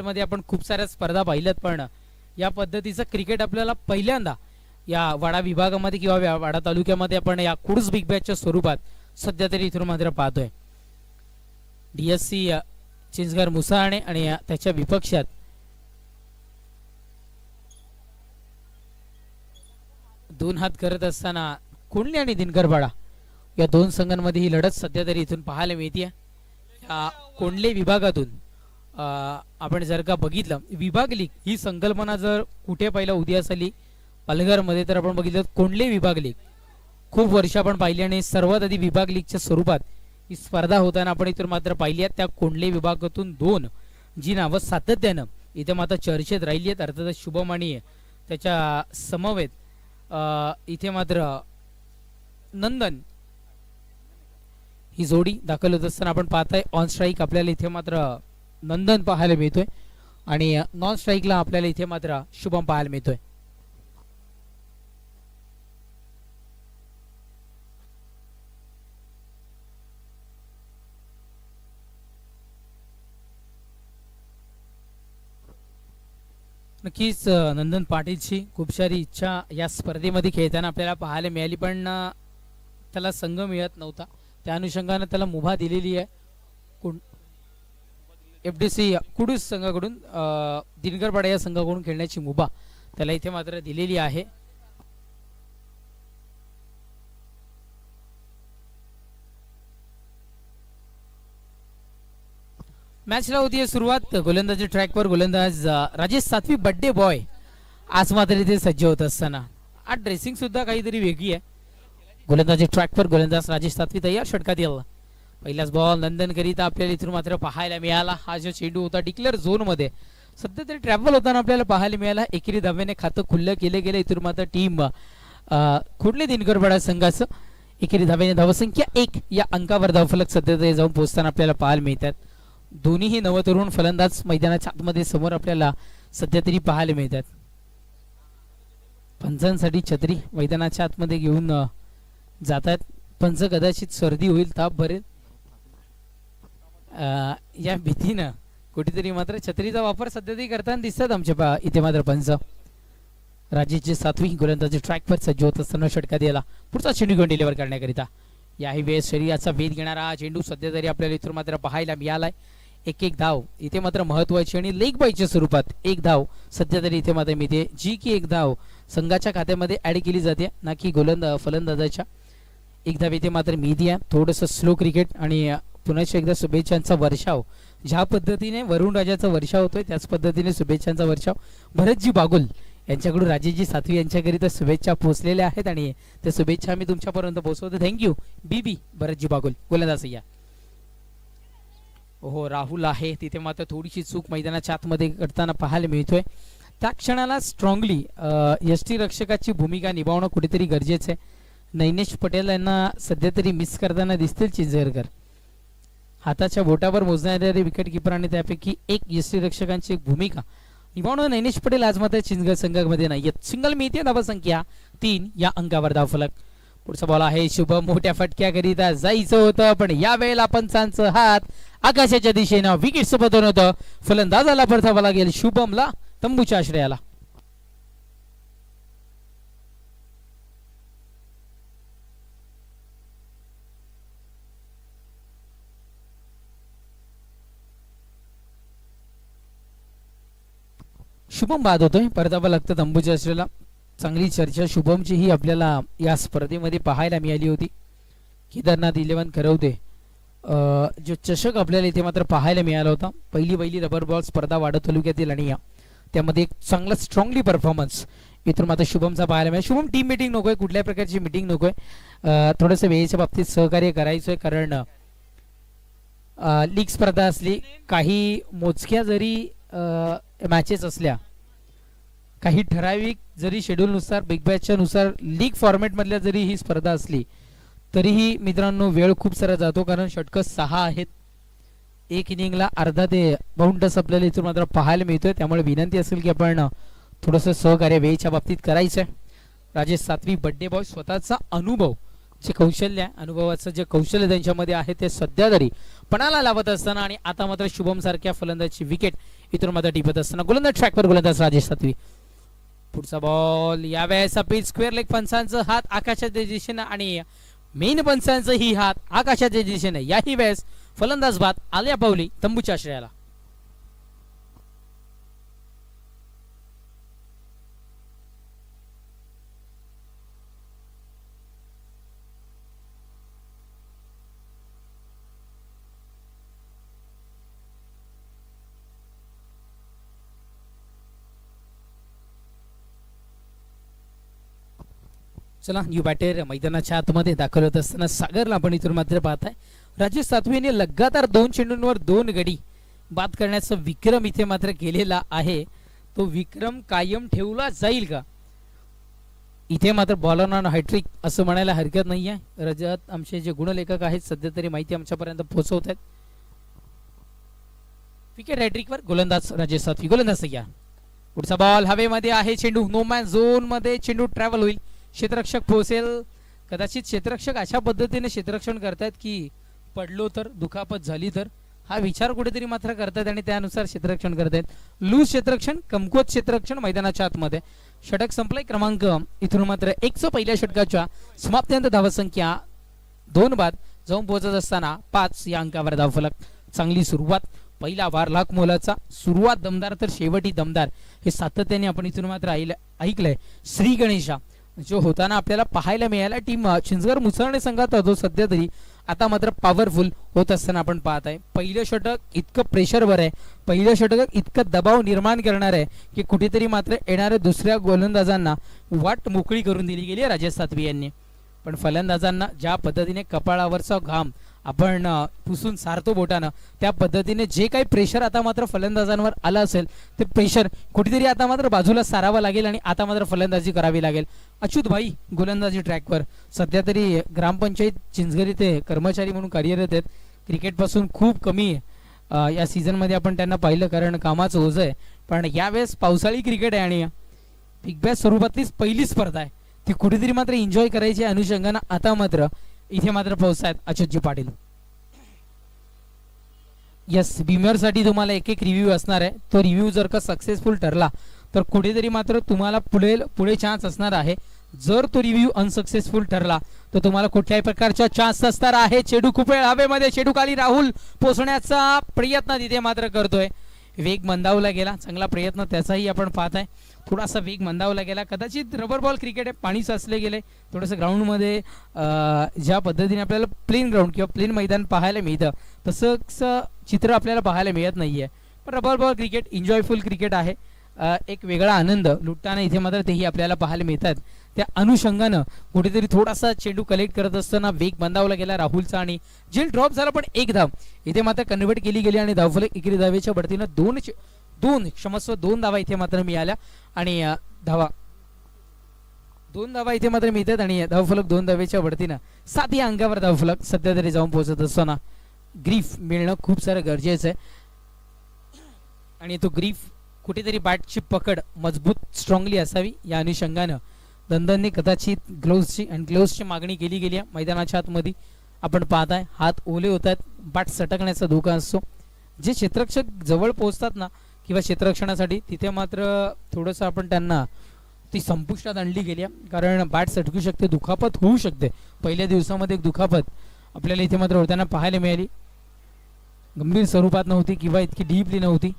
मध्ये आपण खूप साऱ्या स्पर्धा पाहिल्यात, पण या पद्धतीचं क्रिकेट आपल्याला पहिल्यांदा या वाडा विभागामध्ये किंवा वाडा तालुक्यामध्ये आपण या कुड्स बिग बॅचच्या स्वरूपात सध्या तरी इथून मात्र पाहतोय. डीएससी चिंचघर मुसाणे आणि त्याच्या विपक्षात दोन हात करत असताना कुंडली आणि दिनकरपाडा या दोन संघांमध्ये ही लढत सध्या तरी इथून पाहायला मिळते. या कोंडले विभागातून आपण जर का बघितलं, विभाग लीग ही संकल्पना जर कुठे पहिला उदयास आली पालघरमध्ये, तर आपण बघितलं कोंडले विभाग लीग खूप वर्ष आपण पाहिली आणि सर्वात आधी विभाग लीगच्या स्वरूपात ही स्पर्धा होताना आपण इथून मात्र पाहिली आहे. त्या कोंडले विभागातून दोन जी नावं सातत्यानं इथे मात्र चर्चेत राहिली आहेत, अर्थातच शुभम आणि त्याच्या समवेत इथे मात्र नंदन ही जोडी दाखल होत असताना आपण पाहताय. ऑन स्ट्राईक आपल्याला इथे मात्र नंदन पाहायला मिळतोय आणि नॉन स्ट्राईकला आपल्याला इथे मात्र शुभम पाहायला मिळतोय. नक्कीच नंदन पाटीलची खूप सारी इच्छा या स्पर्धेमध्ये खेळताना आपल्याला पाहायला मिळाली, पण त्याला संघ मिळत नव्हता. त्या अनुषंगाने त्याला मुभा दिलेली आहे एफडीसी कुडूस संघाकडून. दिनकरपाडा या संघाकडून खेळण्याची मुभा त्याला इथे मात्र दिलेली आहे. मॅचला होती सुरुवात. गोलंदाजी ट्रॅकवर गोलंदाज राजेश सातवी बड्डे बॉय आज मात्र इथे सज्ज होत असताना आज ड्रेसिंग सुद्धा काहीतरी वेगळी आहे. गोलंदाजी ट्रॅकवर गोलंदाज राजेश सातवी तयार, षटका दिला. पहिलाच बॉल नंदन करिता आपल्याला इथून मात्र पाहायला मिळाला. हा जो चेंडू होता डिक्लेअर झोन मध्ये सध्या तरी ट्रॅव्हल होताना आपल्याला पाहायला मिळाला. एकेरी धाव्याने खातं खुल्लं केले गेले. इथून मात्र टीम कुंडली दिनकरपाडा संघाचं एकेरी धाव्याने धावसंख्या 1 या अंकावर धावफलक सध्या तरी जाऊन पोहोचताना आपल्याला पाहायला मिळतात. दोन्हीही नवतरुण फलंदाज मैदानाच्या आतमध्ये समोर आपल्याला सध्या तरी पाहायला मिळतात. पंचांसाठी छत्री मैदानाच्या आतमध्ये घेऊन जातात. पंच कदाचित सर्दी होईल, ताप भरेल या भीतीनं कुठेतरी मात्र छत्रीचा वापर सध्या तरी करताना दिसतात आमच्या इथे मात्र पंच. राजेशची सातवी गोलंदाजी ट्रॅकवर सज्ज होत असताना षटका दिला. पुढचा चेंडू घेऊन डिलिव्हर करण्याकरिता याही वेळेस शरीराचा वेध घेणारा चेंडू सध्या तरी आपल्याला इथून मात्र पाहायला मिळालाय. एक धाव इथे मात्र महत्वाची आणि लेग बायच्या स्वरूपात एक धाव सध्या तरी इथे मात्र मिळते, जी की एक धाव संघाच्या खात्यामध्ये ऍड केली जाते ना की फलंदाजाच्या. एक धाव इथे मात्र मिळते. थोडंसं स्लो क्रिकेट आणि पुन्हा एकदा शुभेच्छांचा वर्षाव. ज्या पद्धतीने वरुण राजाचा वर्षाव होतोय त्याच पद्धतीने शुभेच्छांचा वर्षाव भरतजी बागुल यांच्याकडून राजेशजी सातवी यांच्याकरिता शुभेच्छा पोहोचलेल्या आहेत आणि त्या शुभेच्छा मी तुमच्यापर्यंत पोहोचवतो. थँक्यू बीबी भरतजी बागुल. गोलंदाज या हो राहुल आहे तिथे मात्र थोडीशी चूक मैदानाच्या आतमध्ये करताना पाहायला मिळतोय. त्या क्षणाला स्ट्रॉंगली यष्टी रक्षकाची भूमिका निभावणं कुठेतरी गरजेचं आहे. नैनेश पटेल यांना सध्या तरी मिस करताना दिसतील चिंचघरकर. हाताच्या बोटावर मोजण्यात येणारे विकेट किपर आणि त्यापैकी एक यष्टी रक्षकांची एक भूमिका निभावणं नैनेश पटेल आज मात्र चिंचघर संघामध्ये नाही. सिंगल मिळते धावसंख्या 3 या अंकावर धावफलक. पुढचा बॉल आहे शुभम. मोठ्या फटक्याकरिता जायचं होतं पण या वेळेला पंचांचं हात आकाशाच्या दिशेनं विकेट सोबत होतं. फलंदाजाला परतावा लागेल शुभमला तंबूच्या आश्रयाला. शुभम बाद होतोय, परतावा लागतं तंबूच्या आश्रयाला. चांगली चर्चा शुभमची ही आपल्याला या स्पर्धेमध्ये पाहायला मिळाली होती. केदारनाथ 11 करवते जो चषक आपल्याला इथे मात्र पाहायला मिळाला होता. पहिली रबर बॉल स्पर्धा वाडा तालुक्यातील आणि त्यामध्ये एक चांगला स्ट्रॉंगली परफॉर्मन्स इथून मात्र शुभमचा पाहायला मिळाला. शुभम टीम मिटिंग नकोय, कुठल्याही प्रकारची मिटिंग नकोय, थोडंसं वेळेच्या बाबतीत सहकार्य करायचंय. कारण लीग स्पर्धा असली, काही मोजक्या जरी मॅचेस असल्या, काही ठराविक जरी शेड्यूलनुसार बिग बॅचच्या नुसार लीग फॉर्मॅट मधल्या जरी ही स्पर्धा असली तरीही मित्रांनो वेळ खूप सारा जातो. कारण षटकं 6 आहेत. एक इनिंगला अर्धा ते पाऊण तास आपल्याला इथून मात्र पाहायला मिळतोय. त्यामुळे विनंती असेल की आपण थोडंसं सहकार्य वेळेच्या बाबतीत करायचंय. राजेश सातवी बड्डे बॉय स्वतःचा अनुभव जे कौशल्य आहे, अनुभवाचं जे कौशल्य त्यांच्यामध्ये आहे ते सध्या तरी पणाला लावत असताना आणि आता मात्र शुभम सारख्या फलंदाजची विकेट इथून मात्र टिपत असताना गोलंदाज ट्रॅकवर गोलंदाज राजेश सातवी. पुढचा बॉल यावेळेस पिच स्क्वेअर लेग. पंचांचं हात आकाशाच्या दिशेनं आणि मेन पंचांचं ही हात आकाशाच्या दिशेने. याही वेळेस फलंदाज बाद आल्या पावली तंबूच्या आश्रयाला. चला न्यू बॅटर मैदानाच्या आतमध्ये दाखल होत असताना सागरला आपण इथून मात्र पाहताय. राजेश सातवीने लगातार 2 चेंडूंवर 2 गडी बाद करण्याचा विक्रम इथे मात्र केलेला आहे. तो विक्रम कायम ठेवला जाईल का? इथे मात्र बॉलर ऑन हॅट्रिक असं म्हणायला हरकत नाही आहे. रजत आमचे जे गुणलेखक आहेत सध्या तरी माहिती आमच्यापर्यंत पोहोचवत आहेत. विकेट हॅट्रिकवर गोलंदाज राजेश सातवी. गोलंदाज सय्या. पुढचा बॉल हवेमध्ये आहे. चेंडू नो मॅन झोन मध्ये चेंडू ट्रॅव्हल होईल. क्षेत्ररक्षक पोहोचेल. कदाचित क्षेत्ररक्षक अशा पद्धतीने क्षेत्ररक्षण करतात की पडलो तर दुखापत झाली तर हा विचार कुठेतरी मात्र करतात आणि त्यानुसार क्षेत्ररक्षण करतात. लूज क्षेत्ररक्षण कमकुवत क्षेत्ररक्षण मैदानाच्या आतमध्ये. षटक संपलंय. क्रमांक इथून मात्र 1 पहिल्या षटकाच्या समाप्तीनंतर धावसंख्या 2 बाद जाऊन पोहोचत असताना 5 या अंकावर धावफलक. चांगली सुरुवात. पहिला वार लाख मोलाचा. सुरुवात दमदार तर शेवटी दमदार हे सातत्याने आपण इथून मात्र ऐकलंय. श्री गणेशा जो होताना आपल्याला पाहायला मिळाला. टीम चिंचगड मुसळणे संघात जो सध्या तरी आता मात्र पॉवरफुल होत असताना आपण पाहत आहे. पहिलं षटक इतकं प्रेशरवर आहे. पहिलं षटक इतकं दबाव निर्माण करणार आहे की कुठेतरी मात्र येणाऱ्या दुसऱ्या गोलंदाजांना वाट मोकळी करून दिली गेली आहे राजेश सातवी यांनी. पण फलंदाजांना ज्या पद्धतीने कपाळावरचा घाम आपण पुसून सारतो बोटानं त्या पद्धतीने जे काही प्रेशर आता मात्र फलंदाजांवर आलं असेल ते प्रेशर कुठेतरी आता मात्र बाजूला सारावं लागेल आणि आता मात्र फलंदाजी करावी लागेल. अच्युत भाई गोलंदाजी ट्रॅकवर. सध्या तरी ग्रामपंचायत चिंचगड इथे कर्मचारी म्हणून कार्यरत आहेत. क्रिकेटपासून खूप कमी या सीझनमध्ये आपण त्यांना पाहिलं कारण कामाचं ओझं आहे. पण यावेळेस पावसाळी क्रिकेट आहे आणि बिग बॅश स्वरूपातलीच पहिली स्पर्धा आहे. ती कुठेतरी मात्र एन्जॉय करायची अनुषंगानं आता मात्र इथे मात्र पोहोचतायत अच्युतजी पाटील. यस साठी तुम्हाला एक रिव्ह्यू असणार आहे. तो रिव्ह्यू जर का सक्सेसफुल ठरला तर कुठेतरी मात्र तुम्हाला पुढे चान्स असणार आहे. जर तो रिव्ह्यू अनसक्सेसफुल ठरला तर तुम्हाला कुठल्याही प्रकारचा चान्स असणार आहे. चेडू खूप वेळ हवेमध्ये. चेडू खाली राहुल पोहोचण्याचा प्रयत्न तिथे मात्र करतोय. वेग मंदावला गेला. चांगला प्रयत्न त्याचाही आपण पाहत आहे. थोडासा वेग मंदावला गेला. कदाचित रबर बॉल क्रिकेट आहे. पाणी साचले गेले थोडंसं ग्राउंडमध्ये. ज्या पद्धतीने आपल्याला प्लेन ग्राउंड किंवा प्लेन मैदान पाहायला मिळतं तसंच चित्र आपल्याला पाहायला मिळत नाही आहे. पण rubber ball cricket enjoyful cricket आहे. एक वेगळा आनंद लुटताना इथे मात्र तेही आपल्याला पाहायला मिळतात. त्या अनुषंगानं कुठेतरी थोडासा चेंडू कलेक्ट करत असताना वेग मंदावला गेला राहुलचा आणि जेल ड्रॉप झाला पण एक धाव इथे मात्र कन्व्हर्ट केली गेली आणि धावफलक एकेरी धावेच्या बढतीनं दोन धावा इथे मात्र मिळाल्या आणि दोन धावा इथे मात्र मिळतात आणि धावफलक 2 धावेच्या बढतीनं 7 या अंकावर धावफलक सध्या तरी जाऊन पोहोचत असताना ग्रीफ मिळणं खूप सारं गरजेचं आहे. आणि तो ग्रीफ कुठेतरी बॅटची पकड मजबूत स्ट्रॉंगली असावी या अनुषंगानं दंदनने कदाचित ग्लोव्सची मागणी केली गेली आहे. मैदानाच्या आतमध्ये आपण पाहताय हात ओले होत आहेत. बॅट सटकण्याचा धोका असतो. जे क्षेत्ररक्षक जवळ पोहोचतात ना किंवा क्षेत्ररक्षणासाठी तिथे मात्र थोडंसं आपण त्यांना ती संपुष्टात आणली गेली आहे. कारण बॅट सटकू शकते. दुखापत होऊ शकते. पहिल्या दिवसामध्ये एक दुखापत आपल्याला इथे मात्र होताना पाहायला मिळाली. गंभीर स्वरूपात नव्हती किंवा इतकी डीपली नव्हती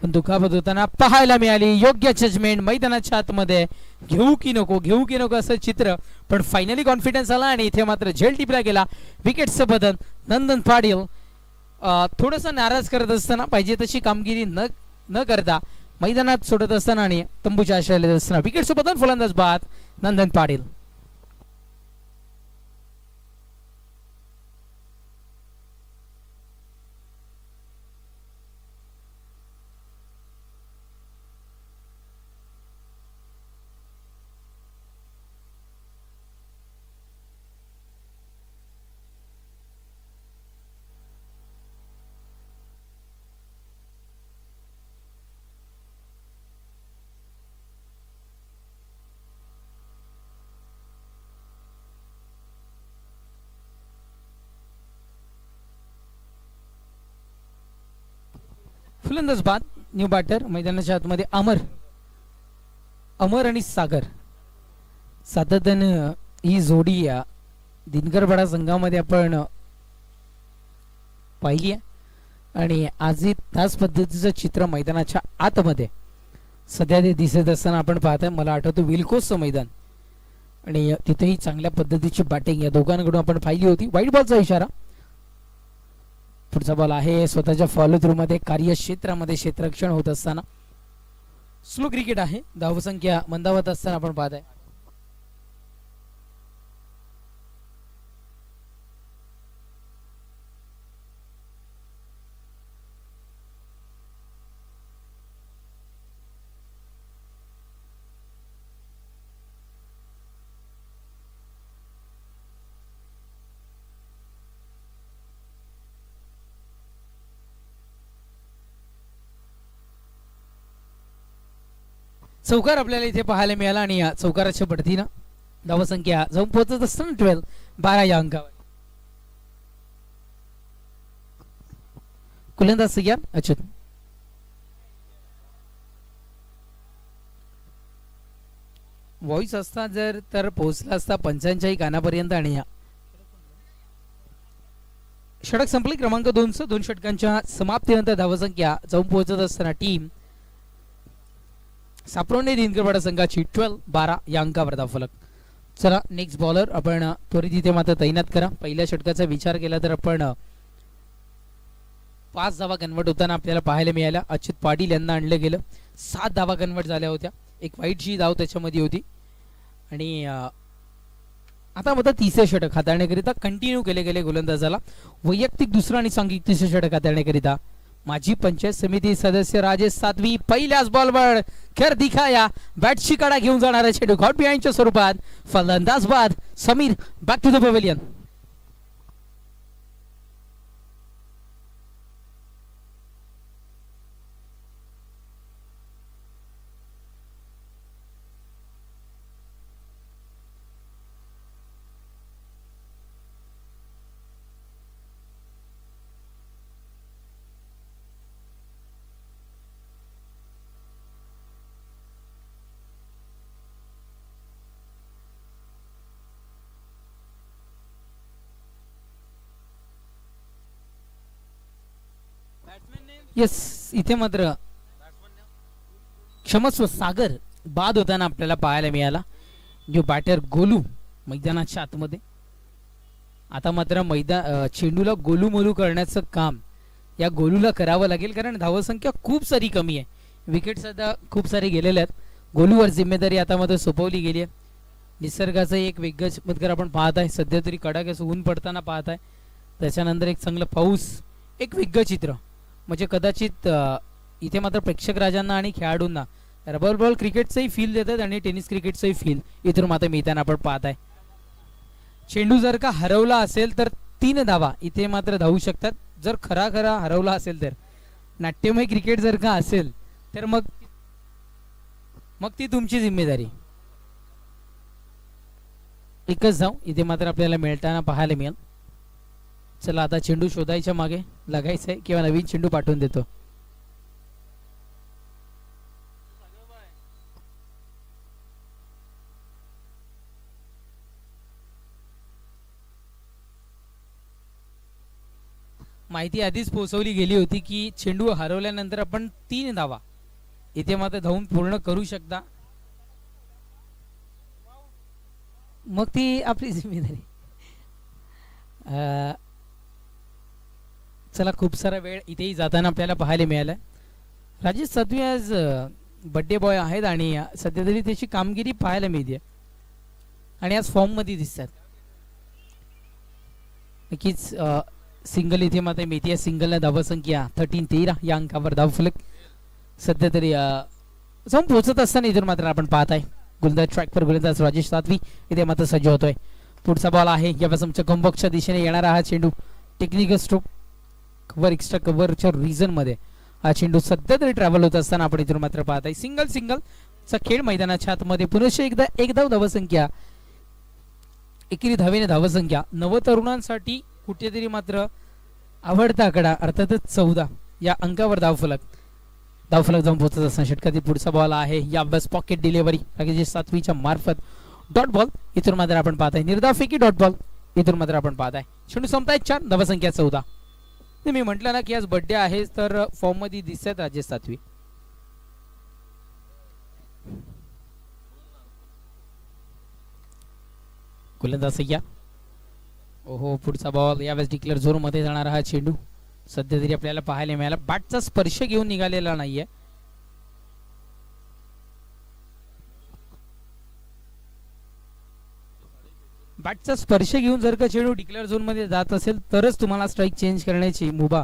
पण दुखापत होताना पाहायला मिळाली. योग्य जजमेंट मैदानाच्या आतमध्ये. घेऊ की नको असं चित्र पण फायनली कॉन्फिडन्स आला आणि इथे मात्र झेल टिपला गेला. विकेटचं बदल. नंदन पाटील थोडंसं नाराज करत असताना पाहिजे तशी कामगिरी न करता मैदानात सोडत असताना आणि तंबूच्या आश्रयाला असताना विकेटचं बदल. फलंदाज बाद नंदन पाटील. फुलंदाज बाद. न्यू बॅटर मैदानाच्या आतमध्ये अमर अमर आणि सागर. सातत्यानं ही जोडी या दिनकरवाडा संघामध्ये आपण पाहिली आहे आणि आजही त्याच पद्धतीचं चित्र मैदानाच्या आतमध्ये सध्या ते दिसत असताना आपण पाहतोय. मला आठवतं विल्कोसचं मैदान आणि तिथेही चांगल्या पद्धतीची बॅटिंग या दोघांकडून आपण पाहिली होती. वाईट बॉलचा इशारा. पुढचा बॉल आहे स्वतःच्या फॉलो थ्रू मध्ये कार्यक्षेत्रामध्ये क्षेत्ररक्षण होत असताना. स्लो क्रिकेट आहे. धावसंख्या मंदावत असताना आपण पाहताय. चौकार आपल्याला इथे पाहायला मिळाला आणि या चौकाराच्या पडतीनं धावसंख्या जाऊन पोहोचत असताना 12 या अंकावर. कुलंदाज सगळ्या अच्युत. व्हॉइस असता जर तर पोहोचला असता 85 कानापर्यंत आणि या षटक संपली. क्रमांक 2 षटकांच्या समाप्तीनंतर धावसंख्या जाऊन पोहोचत असताना टीम सापरोने दिनकरवाडा संघाची 12 या अंकावर धावफलक. चला नेक्स्ट बॉलर आपण त्वरित इथे मात्र तैनात करा. पहिल्या षटकाचा विचार केला तर आपण 5 धावा कन्वर्ट होताना आपल्याला पाहायला मिळाल्या. अच्युत पाटील यांना आणलं गेलं. 7 धावा कन्वर्ट झाल्या होत्या. एक वाईटची धाव त्याच्यामध्ये होती आणि आता मात्र तिसरे षटक हाताळण्याकरिता कंटिन्यू केले गेले गोलंदाजाला. वैयक्तिक दुसरं आणि सांघिक तिसरे षटक हाताळण्याकरिता माजी पंचायत समिती सदस्य राजेश सातवी पहिल्याच बॉलवर खेळ दिखाया. बॅटची कडा घेऊन जाणारा चेंडू गॉट बिहाइंडच्या स्वरूपात. फलंदाज बाद. Sameer back to the pavilion. Yes इथे मात्र क्षमस्व सागर बाद होताना आपल्याला पाहायला मिळाला. जो बॅटर गोलू मैदानाच्या आतमध्ये. आता मात्र चेंडूला गोलू मोलू करण्याचं काम या गोलूला करावं लागेल कारण धावसंख्या खूप सारी कमी आहे. विकेट सुद्धा खूप सारे गेलेले आहेत. गोलूवर जिम्मेदारी आता मात्र सोपवली गेली आहे. निसर्गाचं एक वेगळं चमत्कार आपण पाहत आहे. सध्या तरी कडाक्याचं ऊन पडताना पाहत आहे. त्याच्यानंतर एक चांगलं पाऊस. एक वेगळं चित्र म्हणजे कदाचित इथे मात्र प्रेक्षक राजांना आणि खेळाडूंना रबर बॉल क्रिकेटचंही फील देतात आणि टेनिस क्रिकेटचंही फील इथून मात्र मिळताना आपण पाहत आहे. चेंडू जर का हरवला असेल तर 3 धावा इथे मात्र धावू शकतात. जर खरा हरवला असेल तर नाट्यमय क्रिकेट जर का असेल तर मग ती तुमची जिम्मेदारी. एकच धाव इथे मात्र आपल्याला मिळताना पाहायला मिळेल. चला आता चेंडू शोधायच्या मागे लागायचं आहे किंवा नवीन चेंडू पाठवून देतो. माहिती आधीच पोहोचवली गेली होती की चेंडू हरवल्यानंतर आपण 3 धावा इथे मात्र धावून पूर्ण करू शकता. मग ती आपली जिम्मेदारी. चला खूप सारा वेळ इथेही जाताना आपल्याला पाहायला मिळाला. राजेश सातवी आज बर्थडे बॉय आहेत आणि सध्या तरी त्याची कामगिरी पाहायला मिळते आणि आज फॉर्म मध्ये दिसतात. नक्कीच सिंगल इथे मात्र मिळते. सिंगलला धावसंख्या 13 या अंकावर धावफलक सध्या तरी जाऊन पोहोचत असताना इथून मात्र आपण पाहत आहे. गोलंदाज ट्रॅकवर गोलंदाज राजेश सातवी इथे मात्र सज्ज होतोय. पुढचा बॉल आहे यापासूनच्या कंबॉक्सच्या दिशेने येणारा हा चेंडू टेक्निकल स्ट्रोक कव्हर एक्स्ट्रा कव्हरच्या रिझन मध्ये हा चेंडू सध्या तरी ट्रॅव्हल होत असताना आपण इथून मात्र पाहत आहे. सिंगलचा खेळ मैदानाच्या आतमध्ये पुनश्च एकदा एक धावसंख्या. एकेरी धावेने धावसंख्या. नव तरुणांसाठी कुठेतरी मात्र आवडता आकडा अर्थातच 14 या अंकावर धावफलक. धावफलक जाऊन पोहोचत असताना षटकातील पुढचा बॉल आहे या वेळेस पॉकेट डिलिव्हरी राकेश सातवीच्या मार्फत डॉट बॉल. इथून मात्र आपण पाहताय निर्धाव फेकी डॉट बॉल. इथून मात्र आपण पाहताय चेंडू संपताय 4 धावसंख्या 14. मी म्हटलं ना की आज बर्थडे आहे तर फॉर्म मध्ये दिसतात राजेश सातवी. गोलंदाज सय्या. ओहो पुढचा बॉल यावेळेस डिक्लेअर झोन मध्ये जाणारा हा चेंडू सध्या तरी आपल्याला पाहायला मिळाला. बॅटचा स्पर्श घेऊन निघालेला नाहीये. बॅटचा स्पर्श घेऊन जर का चेंडू डिक्लेअर झोन मध्ये जात असेल तरच तुम्हाला स्ट्राईक चेंज करण्याची मुभा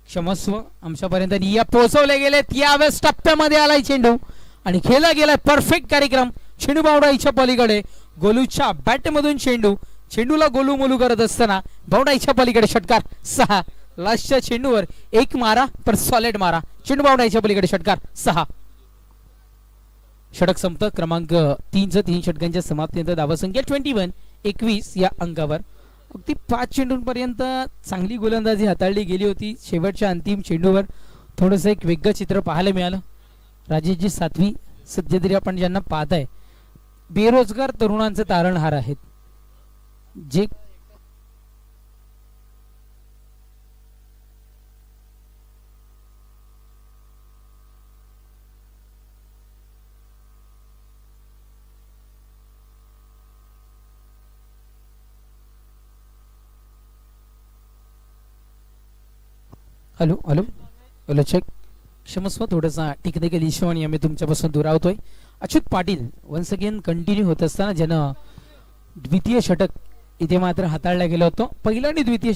क्षमस्व आमच्यापर्यंत पोहोचवले गेलेत. यावेळेस टप्प्यामध्ये आलाय चेंडू आणि खेळला गेलाय परफेक्ट कार्यक्रम. चेंडू बाउंड्रीच्या पलीकडे गोलूच्या बॅट मधून चेंडूला गोलू मोलू करत असताना बाउंड्रीच्या पलीकडे षटकार 6. लास्टच्या चेंडूवर एक मारा पर सॉलिड मारा. चेंडू बाउंड्रीच्या पलीकडे षटकार 6. षटक संपत क्रमांक 3 षटकांच्या समाप्तीनंतर धावसंख्या 21 या अंकावर. अगदी 5 चेंडूंपर्यंत चांगली गोलंदाजी हाताळली गेली होती. शेवटच्या अंतिम चेंडूवर थोडंसं एक वेगळं चित्र पाहायला मिळालं. राजेशजी सातवी सध्या तरी आपण ज्यांना पाहताय बेरोजगार तरुणांचे तारणहार आहेत जे हॅलो हॅलो हॅलो चेक. क्षमस्व थोडासा टेक्निकल इश्यू आणि आम्ही तुमच्यापासून दुरावतोय. Achyut Patil once again continue होत असताना ज्यानं द्वितीय षटक इथे मात्र हाताळला गेलं होतं. पहिला आणि द्वितीय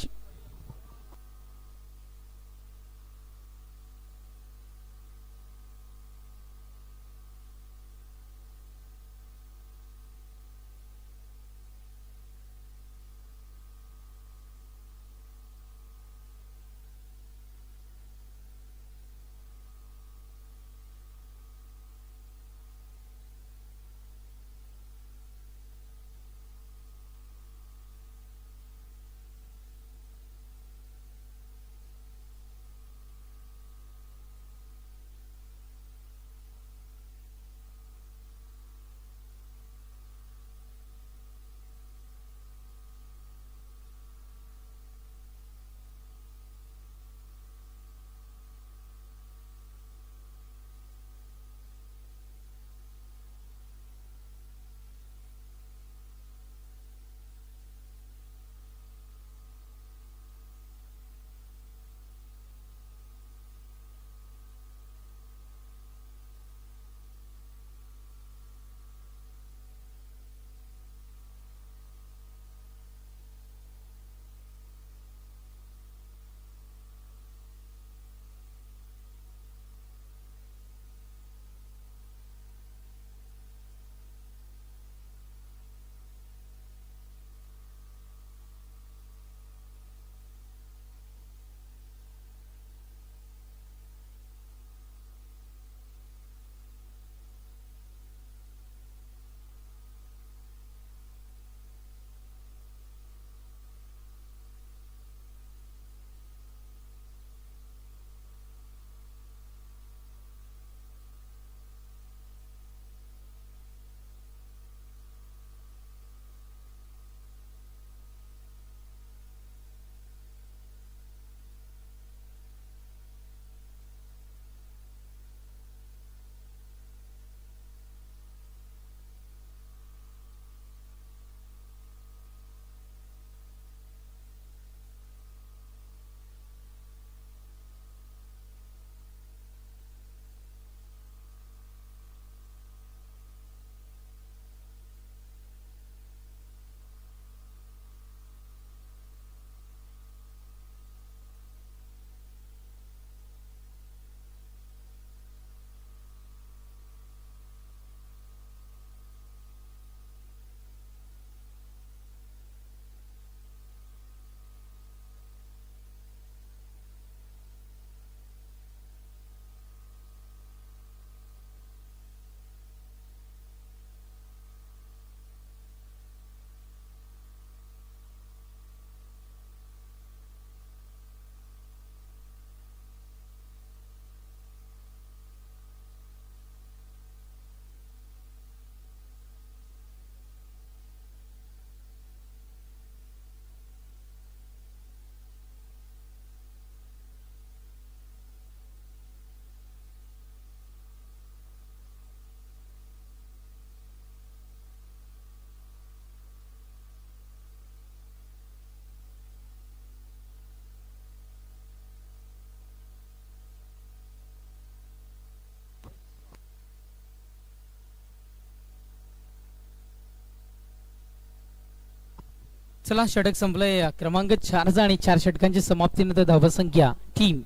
चला षटक संपलंय. क्रमांक 4 आणि 4 षटकांची समाप्तीनंतर धावसंख्या टीम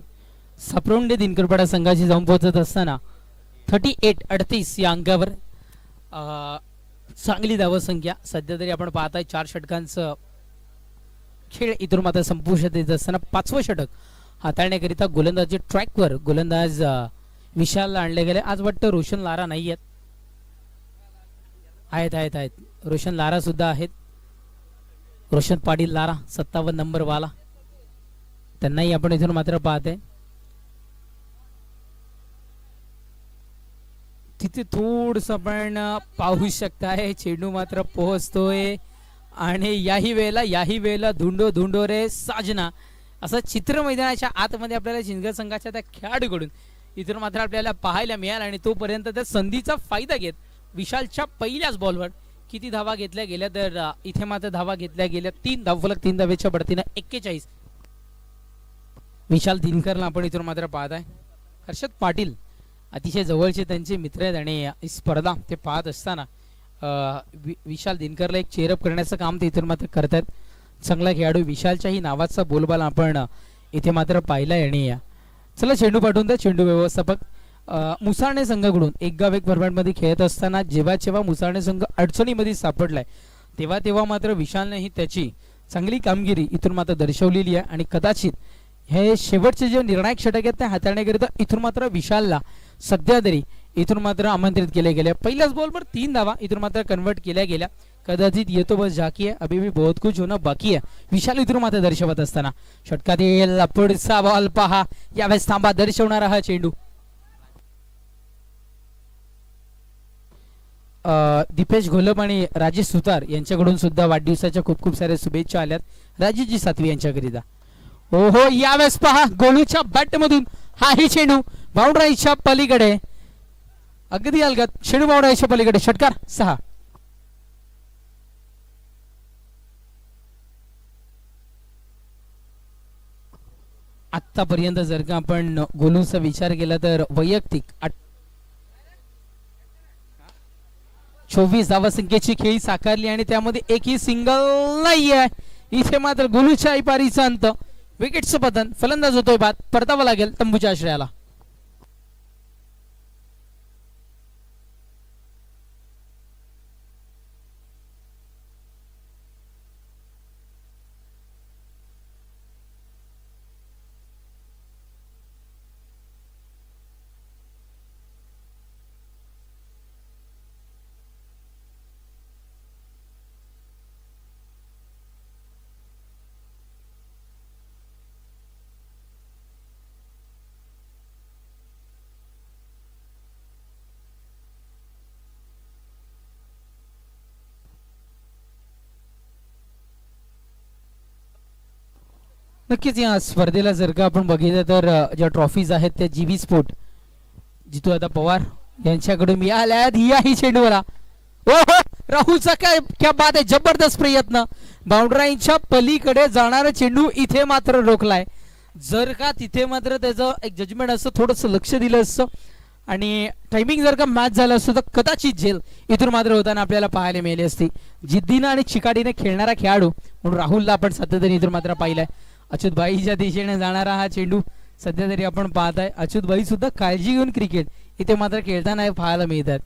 सापरोंडे दिनकरपाडा संघाची जाऊन पोहोचत असताना 38-38 या अंकावर. चांगली धावसंख्या सध्या तरी आपण पाहताय. 4 षटकांचं खेळ इथून मात्र संपुष्टात येत असताना 5वं षटक हाताळण्याकरिता गोलंदाजी ट्रॅकवर गोलंदाज विशालला आणले गेले. आज वाटतं रोशन लारा नाही आहेत. रोशन लारा सुद्धा आहेत. रोशन पाटील लारा 57 नंबर वाला, त्यांनाही आपण इथून मात्र पाहते. तिथे थोडस आपण पाहू शकताय चेंडू मात्र पोहोचतोय आणि याही वेळेला धुंडो रे साजना असं चित्र मैदानाच्या आतमध्ये आपल्याला शिंदे संघाच्या त्या खेळाडूकडून इथून मात्र आपल्याला पाहायला मिळालं. आणि तोपर्यंत त्या संधीचा फायदा घेत विशालच्या पहिल्याच बॉलवर किती धावा घेतल्या गेल्या तर इथे मात्र धावा घेतल्या गेल्या 3 धावफलक 3 धावेच्या बढतीनं 41. विशाल दिनकरला आपण इथून मात्र पाहत आहे. हर्षद पाटील अतिशय जवळचे त्यांचे मित्र आहेत आणि ही स्पर्धा ते पाहत असताना विशाल दिनकरला एक चेअरअप करण्याचं काम ते इथून मात्र करतात. चांगला खेळाडू विशालच्याही नावाचा बोलबाला आपण इथे मात्र पाहिलाय. आणि चला चेंडू पाठवून द्या. चेंडू व्यवस्थापक मुसाणे संघाकडून एक गाव एक फॉर्मॅटमध्ये खेळत असताना जेव्हा मुसाणे संघ अडचणीमध्ये सापडलाय तेव्हा मात्र विशालने ही त्याची चांगली कामगिरी इथून मात्र दर्शवलेली आहे. आणि कदाचित हे शेवटचे जे निर्णायक षटक आहेत ते हाताळण्याकरिता इथून मात्र विशालला सध्या तरी इथून मात्र आमंत्रित केले गेले. पहिल्याच बॉलवर 3 धावा इथून मात्र कन्वर्ट केल्या गेल्या. कदाचित येतो बस झाकी आहे, अभी भी बहुत कुछ होणं बाकी आहे विशाल इथून मात्र दर्शवत असताना. षटकातील पुढचा बॉल पहा. यावेळेस थांबा दर्शवणारा हा चेंडू. दीपेश घोलप आणि राजेश सुतार यांच्याकडून सुद्धा वाढदिवसाच्या खूप साऱ्या शुभेच्छा आल्यात राजेशजी सातवी यांच्याकरिता. ओहो यावेळेस पहा गोलूच्या बॅट मधून हाही चेंडू बाउंड्रीच्या पलीकडे अगदी अलगद चेंडू बाउंड्रीच्या पलीकडे. षटकार 6. आतापर्यंत जर का आपण गोलूचा विचार केला तर वैयक्तिक 24 धावसंख्येची खेळी साकारली आणि त्यामध्ये एकही सिंगल नाहीये. इथे मात्र गोलूच्या पारीचा अंत. विकेटचं पतन. फलंदाज होतोय बाद. परतावा लागेल तंबूच्या आश्रयाला. नक्कीच या स्पर्धेला जर का आपण बघितलं तर ज्या ट्रॉफीज आहेत त्या जीबी स्पोर्ट जितू आता पवार यांच्याकडून मिळाल्यात. याही चेंडूला ओहो राहुलचा क्या बात आहे. जबरदस्त प्रयत्न. बाउंड्रीच्या पलीकडे जाणारा चेंडू इथे मात्र रोखलाय. जर का तिथे मात्र त्याचं एक जजमेंट असतं थोडंसं लक्ष दिलं असतं आणि टायमिंग जर का मॅच झालं असतं तर कदाचित झेल इथून मात्र होताना आपल्याला पाहायला मिळाली असती. जिद्दीनं आणि चिकाटीने खेळणारा खेळाडू म्हणून राहुलला आपण सातत्याने इथून मात्र पाहिलाय. अच्युतबाईच्या दिशेने जाणारा हा चेंडू सध्या तरी आपण पाहताय. अच्युतबाई सुद्धा काळजी घेऊन क्रिकेट इथे मात्र खेळताना पाहायला मिळतात.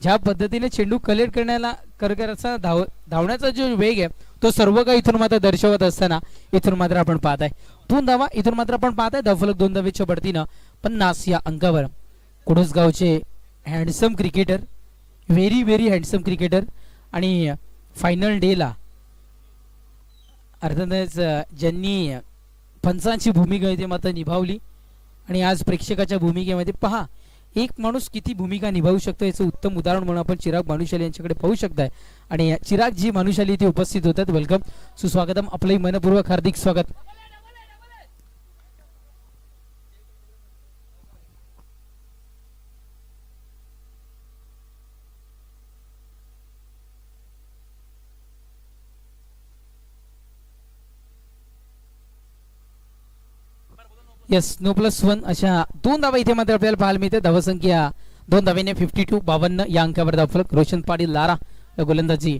ज्या पद्धतीने चेंडू कलेक्ट करण्याचा धावण्याचा जो वेग आहे तो सर्व काही इथून मात्र दर्शवत असताना इथून मात्र आपण पाहताय 2 धावा इथून मात्र आपण पाहताय. धावफलक 2 धावेच्या बढतीनं 50 या अंकावर. कुडसगावचे handsome cricketer, very handsome cricketer आणि फायनल डेला अर्थातच ज्यांनी पंचांची भूमिका इथे मात्र निभावली आणि आज प्रेक्षकाच्या भूमिकेमध्ये पहा एक माणूस किती भूमिका निभावू शकतो याचं उत्तम उदाहरण म्हणून आपण चिराग भानुशाली यांच्याकडे पाहू शकताय. आणि चिराग जी भानुशाली इथे उपस्थित होतात. वेलकम, सुस्वागतम, आपलंही मनपूर्वक हार्दिक स्वागत. यस नो प्लस 1 अशा 2 धावा इथे मात्र आपल्याला पाहायला मिळते. धावसंख्या 2 धावेने 52 52 या अंकावर धावफलक. रोशन पाटील लारा गोलंदाजी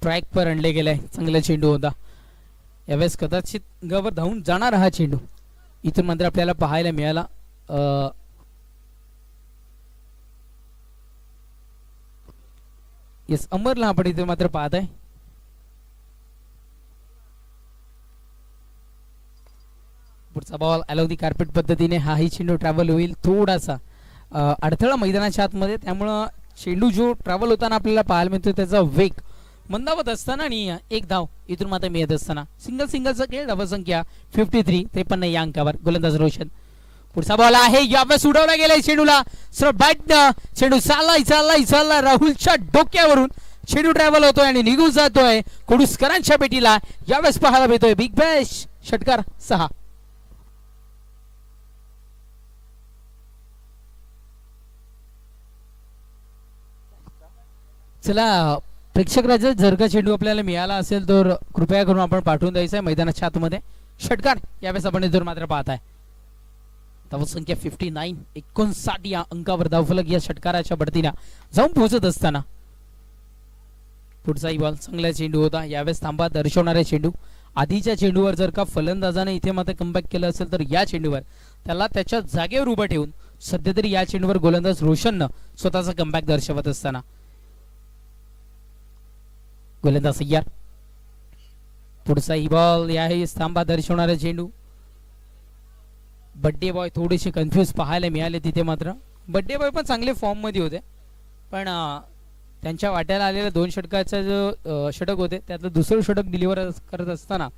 ट्रॅक पर आणले गेलाय. चांगला चेंडू होता यावेळेस. कदाचित गवर धावून जाणार हा चेंडू इथून मात्र आपल्याला पाहायला मिळाला. येस, अमरला आपण इथे मात्र पाहत आहे. पुढचा बॉल अलॉंग दी कार्पेट पद्धतीने हाही चेंडू ट्रॅव्हल होईल. थोडासा अडथळा मैदानाच्या आतमध्ये, त्यामुळं चेंडू जो ट्रॅव्हल होताना आपल्याला पाहायला मिळतो त्याचा वेग मंदावत असताना आणि एक धाव इथून मात्र मिळत असताना सिंगलचा खेळ. धावसंख्या 53, 53 या अंकावर. गोलंदाज रोशन. पुढचा बॉल आहे यावेळेस उडवला गेलाय चेंडूला. चेंडू चाललाय राहुलच्या डोक्यावरून चेंडू ट्रॅव्हल होतोय आणि निघून जातोय कोडुसकरांच्या पेटीला. यावेळेस पाहायला मिळतोय बिग बॅश षटकार 6. चला प्रेक्षक राजा, जर का चेंडू आपल्याला मिळाला असेल तर कृपया करून आपण पाठवून द्यायचा आहे मैदानाच्या आतमध्ये. षटकार यावेळेस आपण इथून मात्र पाहताय. धावसंख्या 59, 59 या अंकावर धावफलक या षटकाराच्या बढतीला जाऊन पोहोचत असताना पुढचाही बॉल चांगला चेंडू होता. यावेळेस थांबा दर्शवणारा चेंडू. आधीच्या चेंडूवर जर का फलंदाजाने इथे मात्र कमबॅक केलं असेल तर या चेंडूवर त्याला त्याच्या जागेवर उभं ठेवून सध्या तरी या चेंडूवर गोलंदाज रोशननं स्वतःचा कमबॅक दर्शवत असताना गोलंदाज सय्यार. पुढचाही बॉल याही थांबा दर्शवणारा चेंडू. बड्डे बॉय थोडेसे कन्फ्यूज पाहायला मिळाले तिथे मात्र. बड्डे बॉय पण चांगले फॉर्म मध्ये होते, पण त्यांच्या वाट्याला आलेल्या 2 षटकाचा जो षटक होते त्यातलं दुसरं षटक डिलिव्हर करत असताना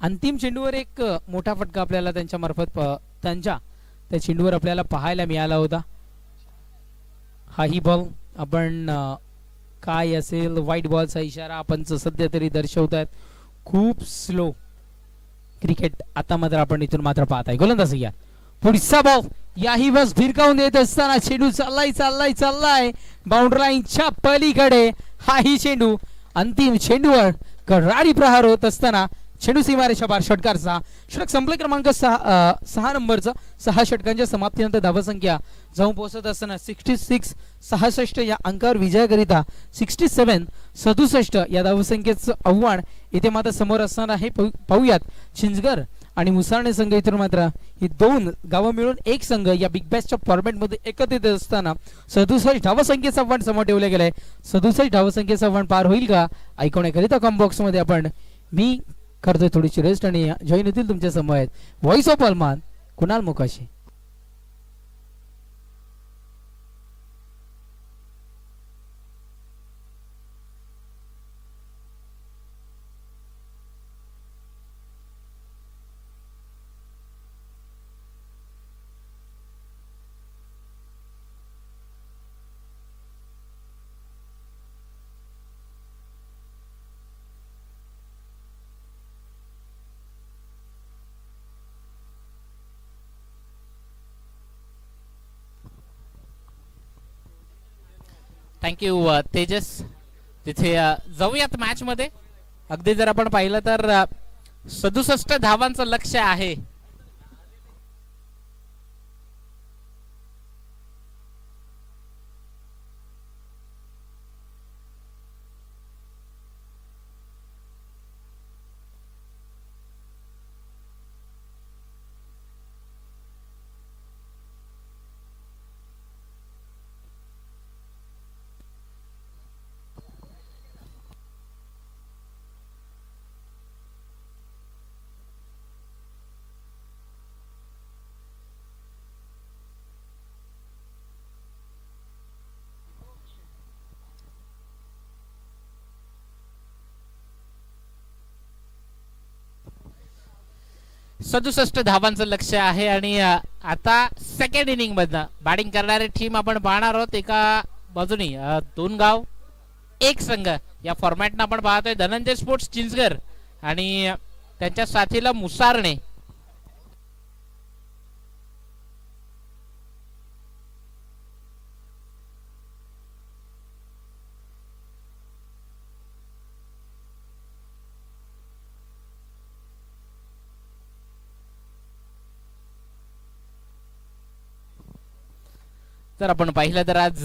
अंतिम चेंडूवर एक मोठा फटका आपल्याला त्यांच्या मार्फत त्या चेंडूवर आपल्याला पाहायला मिळाला होता. हाही बॉल आपण काय असेल, व्हाईट बॉलचा इशारा आपण सध्या तरी दर्शवत आहेत. खूप स्लो क्रिकेट आता मात्र आपण इथून मात्र पाहताय. गोलंदाज या पुढचा बॉल याही बस भिरकावून देत असताना चेंडू चाललाय बाउंड्री लाईनच्या पलीकडे. हाही चेंडू अंतिम चेंडूवर करारी प्रहार होत असताना चेंडू सीमारेषा पार. षटकारचा षटक संपले क्रमांक 6 नंबरचा. 6 षटकांच्या समाप्तीनंतर धावसंख्या जाऊन पोहोचत असताना 66, 66 या अंकावर विजयाकरिता 67, 67 या धावसंख्येचं आव्हान इथे मात्र समोर असणार आहे. पाहूयात चिंचगर आणि मुसाळणे संघ इथून मात्र ही 2 गावं मिळून एक संघ या बिग बॅशच्या फॉर्मॅटमध्ये एकत्रित असताना 67 धावसंख्येचं आव्हान समोर ठेवलं गेलंय. 67 धावसंख्येचं आव्हान पार होईल का ऐकवण्याकरिता कॉम्बॉक्स मध्ये आपण मी करतोय थोडीशी रेस्ट आणि जॉईन होतील तुमच्या समोर आहेत voice of Alman Kunal Mokashi. Thank you Tejas. तिथे जाऊयात मॅच मध्ये. अगदी जर आपण पाहिलं तर 67 धावांचं लक्ष्य आहे. सदुसष्ट धावांचं लक्ष्य आहे आणि आता सेकंड इनिंग मधनं बॅटिंग करणारी टीम आपण पाहणार आहोत. एका बाजूनी 2 गाव 1 संघ या फॉर्मॅटनं आपण पाहतोय. धनंजय स्पोर्ट्स चिंचगर आणि त्यांच्या साथीला मुसारणे. जर आपण पाहिलं तर आज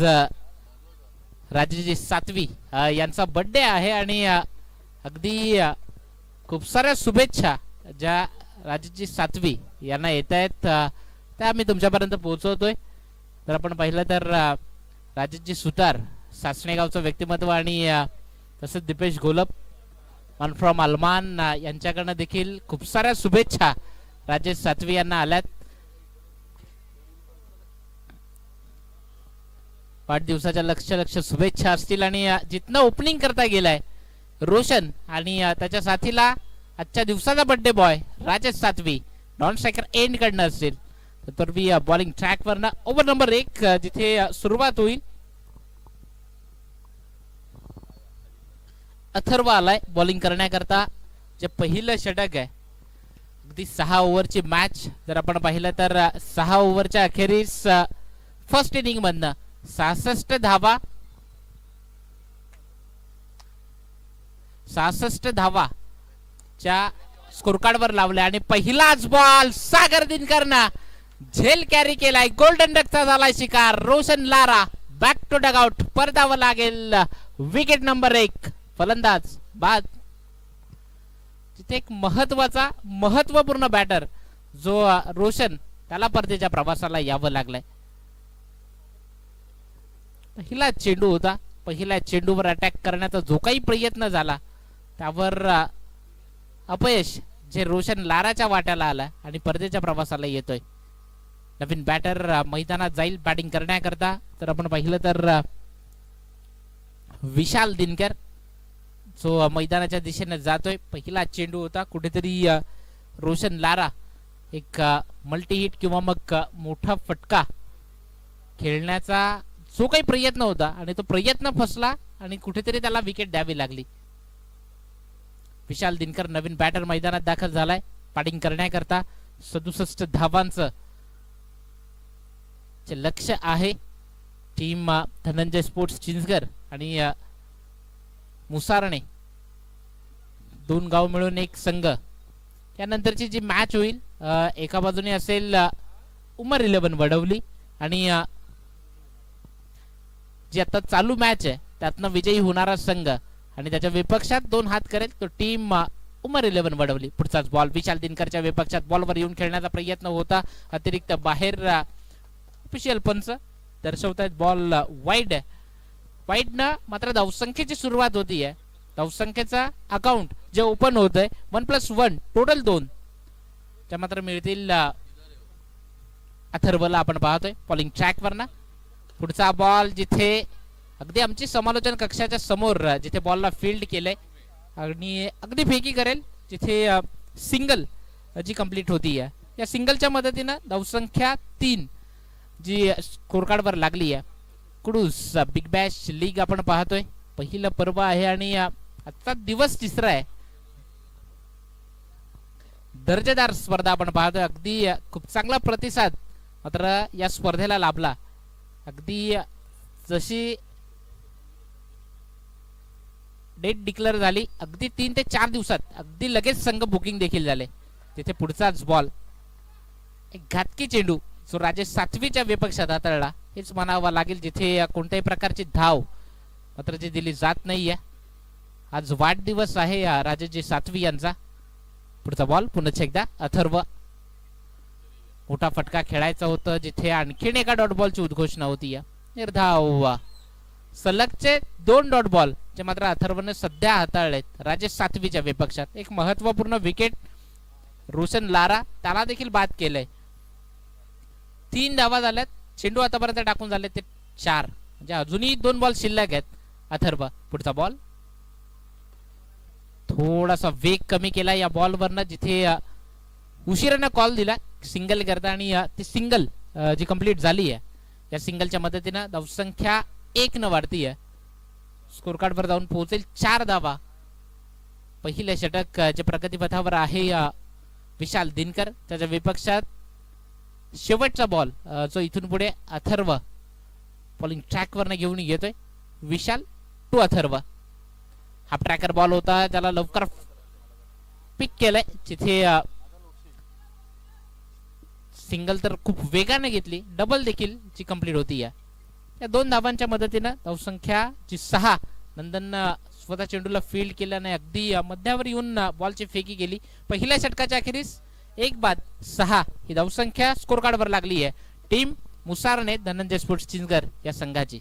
राजेश सातवी यांचा बर्थडे आहे आणि अगदी खूप साऱ्या शुभेच्छा ज्या राजेश सातवी यांना येत आहेत त्या आम्ही तुमच्यापर्यंत पोहोचवतोय. तर आपण पाहिलं तर राजेशजी सुतार सासणे गावचं व्यक्तिमत्व आणि तसंच दीपेश गोलप ऑन फ्रॉम अलमान यांच्याकडनं देखील खूप साऱ्या शुभेच्छा राजेश सातवी यांना आल्यात. वाढदिवसाच्या लक्ष शुभेच्छा असतील. आणि जिथनं ओपनिंग करता गेलाय रोशन आणि त्याच्या साथीला आजच्या दिवसाचा बर्थडे बॉय राजेश सातवी नॉन स्ट्रायकर एंड कडनं असेल तर मी बॉलिंग ट्रॅक वरनं ओव्हर नंबर 1 जिथे सुरुवात होईल. अथर्व आलाय बॉलिंग करण्याकरता. जे पहिलं षटक आहे अगदी 6 ओव्हरची मॅच जर आपण पाहिलं तर 6 ओव्हरच्या अखेरीस फर्स्ट इनिंग मधनं 66 धावा 66 धावा च्या स्कोर कार्ड वर लावल्या आणि पहिलाच बॉल सागर दिनकरनं झेल कॅरी केलाय. गोल्डन डकचा झालाय शिकार. Roshan Lara back to dugout परतावं लागेल. विकेट नंबर 1 फलंदाज बाद. तिथे एक महत्वपूर्ण बॅटर जो रोशन त्याला परतीच्या प्रवासाला यावं लागलंय. पहिला चेंडू होता. पहिल्या चेंडूवर अटॅक करण्याचा जो काही प्रयत्न झाला त्यावर अपयश जे रोशन लाराच्या वाट्याला आला आणि परतीच्या प्रवासाला येतोय. नवीन बॅटर मैदानात जाईल बॅटिंग करण्याकरता. तर आपण पाहिलं तर विशाल दिनकर जो मैदानाच्या दिशेने जातोय. पहिला चेंडू होता. कुठेतरी रोशन लारा एक मल्टी हिट किंवा मग मोठा फटका खेळण्याचा जो काही प्रयत्न होता आणि तो प्रयत्न फसला आणि कुठेतरी त्याला विकेट द्यावी लागली. विशाल दिनकर नवीन बॅटर मैदानात दाखल झालाय बॅटिंग करण्याकरता. 67 धावांचं लक्ष आहे. टीम धनंजय स्पोर्ट्स चिंचगर आणि मुसारणे 2 गाव मिळून एक संघ यानंतरची जी मॅच होईल एका बाजूने असेल उमर 11 वडवली आणि जी आता चालू मॅच आहे त्यातनं विजयी होणारा संघ आणि त्याच्या विपक्षात 2 हात करेल तो टीम उमर 11 वडवली. पुढचाच बॉल विशाल दिनकरच्या विपक्षात बॉलवर येऊन खेळण्याचा प्रयत्न होता. अतिरिक्त बाहेर ऑफिशियल पंच दर्शवतायत बॉल वाईड आहे. वाईडनं मात्र धावसंख्येची सुरुवात होती आहे. धावसंख्येचा अकाउंट जे ओपन होत आहे 1+1 टोटल 2 त्या मात्र मिळतील अथर्वला. आपण पाहतोय बॉलिंग ट्रॅक वरना. पुढचा बॉल जिथे अगदी आमची समालोचन कक्षाच्या समोर जिथे बॉलला फील्ड केलंय आणि अगदी फेकी करेल जिथे सिंगल जी कंप्लीट होती आहे. या सिंगलच्या मदतीनं धावसंख्या 3 जी स्कोर कार्ड वर लागली आहे. कुडूस बिग बॅश लीग आपण पाहतोय. पहिलं पर्व आहे आणि आजचा दिवस 3रा आहे. दर्जेदार स्पर्धा आपण पाहतोय. अगदी खूप चांगला प्रतिसाद मात्र या स्पर्धेला लाभला. अगदी जशी डेट डिक्लेअर झाली अगदी 3 ते 4 दिवसात अगदी लगेच संघ बुकिंग देखील झाले. तिथे पुढचाच बॉल एक घातकी चेंडू जो राजेश सातवीच्या विपक्षात हाताळला हेच म्हणावं लागेल. जिथे कोणत्याही प्रकारची धाव मात्र जी दिली जात नाहीये. आज वाढदिवस आहे राजेश सातवी यांचा. पुढचा बॉल पुन्हा एकदा अथर्व. मोठा फटका खेळायचा होता जिथे आणखीन एका डॉट बॉलची उद्घोषणा होती. निर्धाव सलगचे 2 डॉट बॉल जे मात्र अथर्वने सध्या हाताळलेत राजेश सातवीच्या विपक्षात. एक महत्वपूर्ण विकेट रोशन लारा त्याला देखील बाद केलंय. 3 धावा झाल्यात. चेंडू आतापर्यंत टाकून झाले ते 4 म्हणजे अजूनही 2 बॉल शिल्लक आहेत. अथर्व पुढचा बॉल थोडासा वेग कमी केला या बॉल वरनं जिथे उशिराने कॉल दिला सिंगल करता आणि ती सिंगल जी कंप्लीट झाली आहे या सिंगलच्या मदतीनं धावसंख्या 1 न वाढती आहे. स्कोर कार्ड वर जाऊन पोहोचेल 4 धावा. पहिले षटक जे प्रगतीपथावर आहे विशाल दिनकर त्याच्या विपक्षात शेवटचा बॉल जो इथून पुढे अथर्व बॉलिंग ट्रॅक वरनं घेऊन येतोय. विशाल टू अथर्व. हा ट्रॅकर बॉल होता त्याला लवकर पिक केलंय जिथे सिंगल तर खूप वेगाने घेतली. डबल देखील जी कंप्लीट होती या या 2 धावांच्या मदतीनं धावसंख्या जी 6, नंदन स्वतः चेंडूला फील्ड केला नाही, अगदी मध्यावर येऊन बॉलची फेकी गेली. पहिल्या षटकाच्या अखेरीस 1-6 ही धावसंख्या स्कोर कार्डवर लागली आहे टीम मुसारने धनंजय स्पोर्ट्स चिंचगड या संघाची.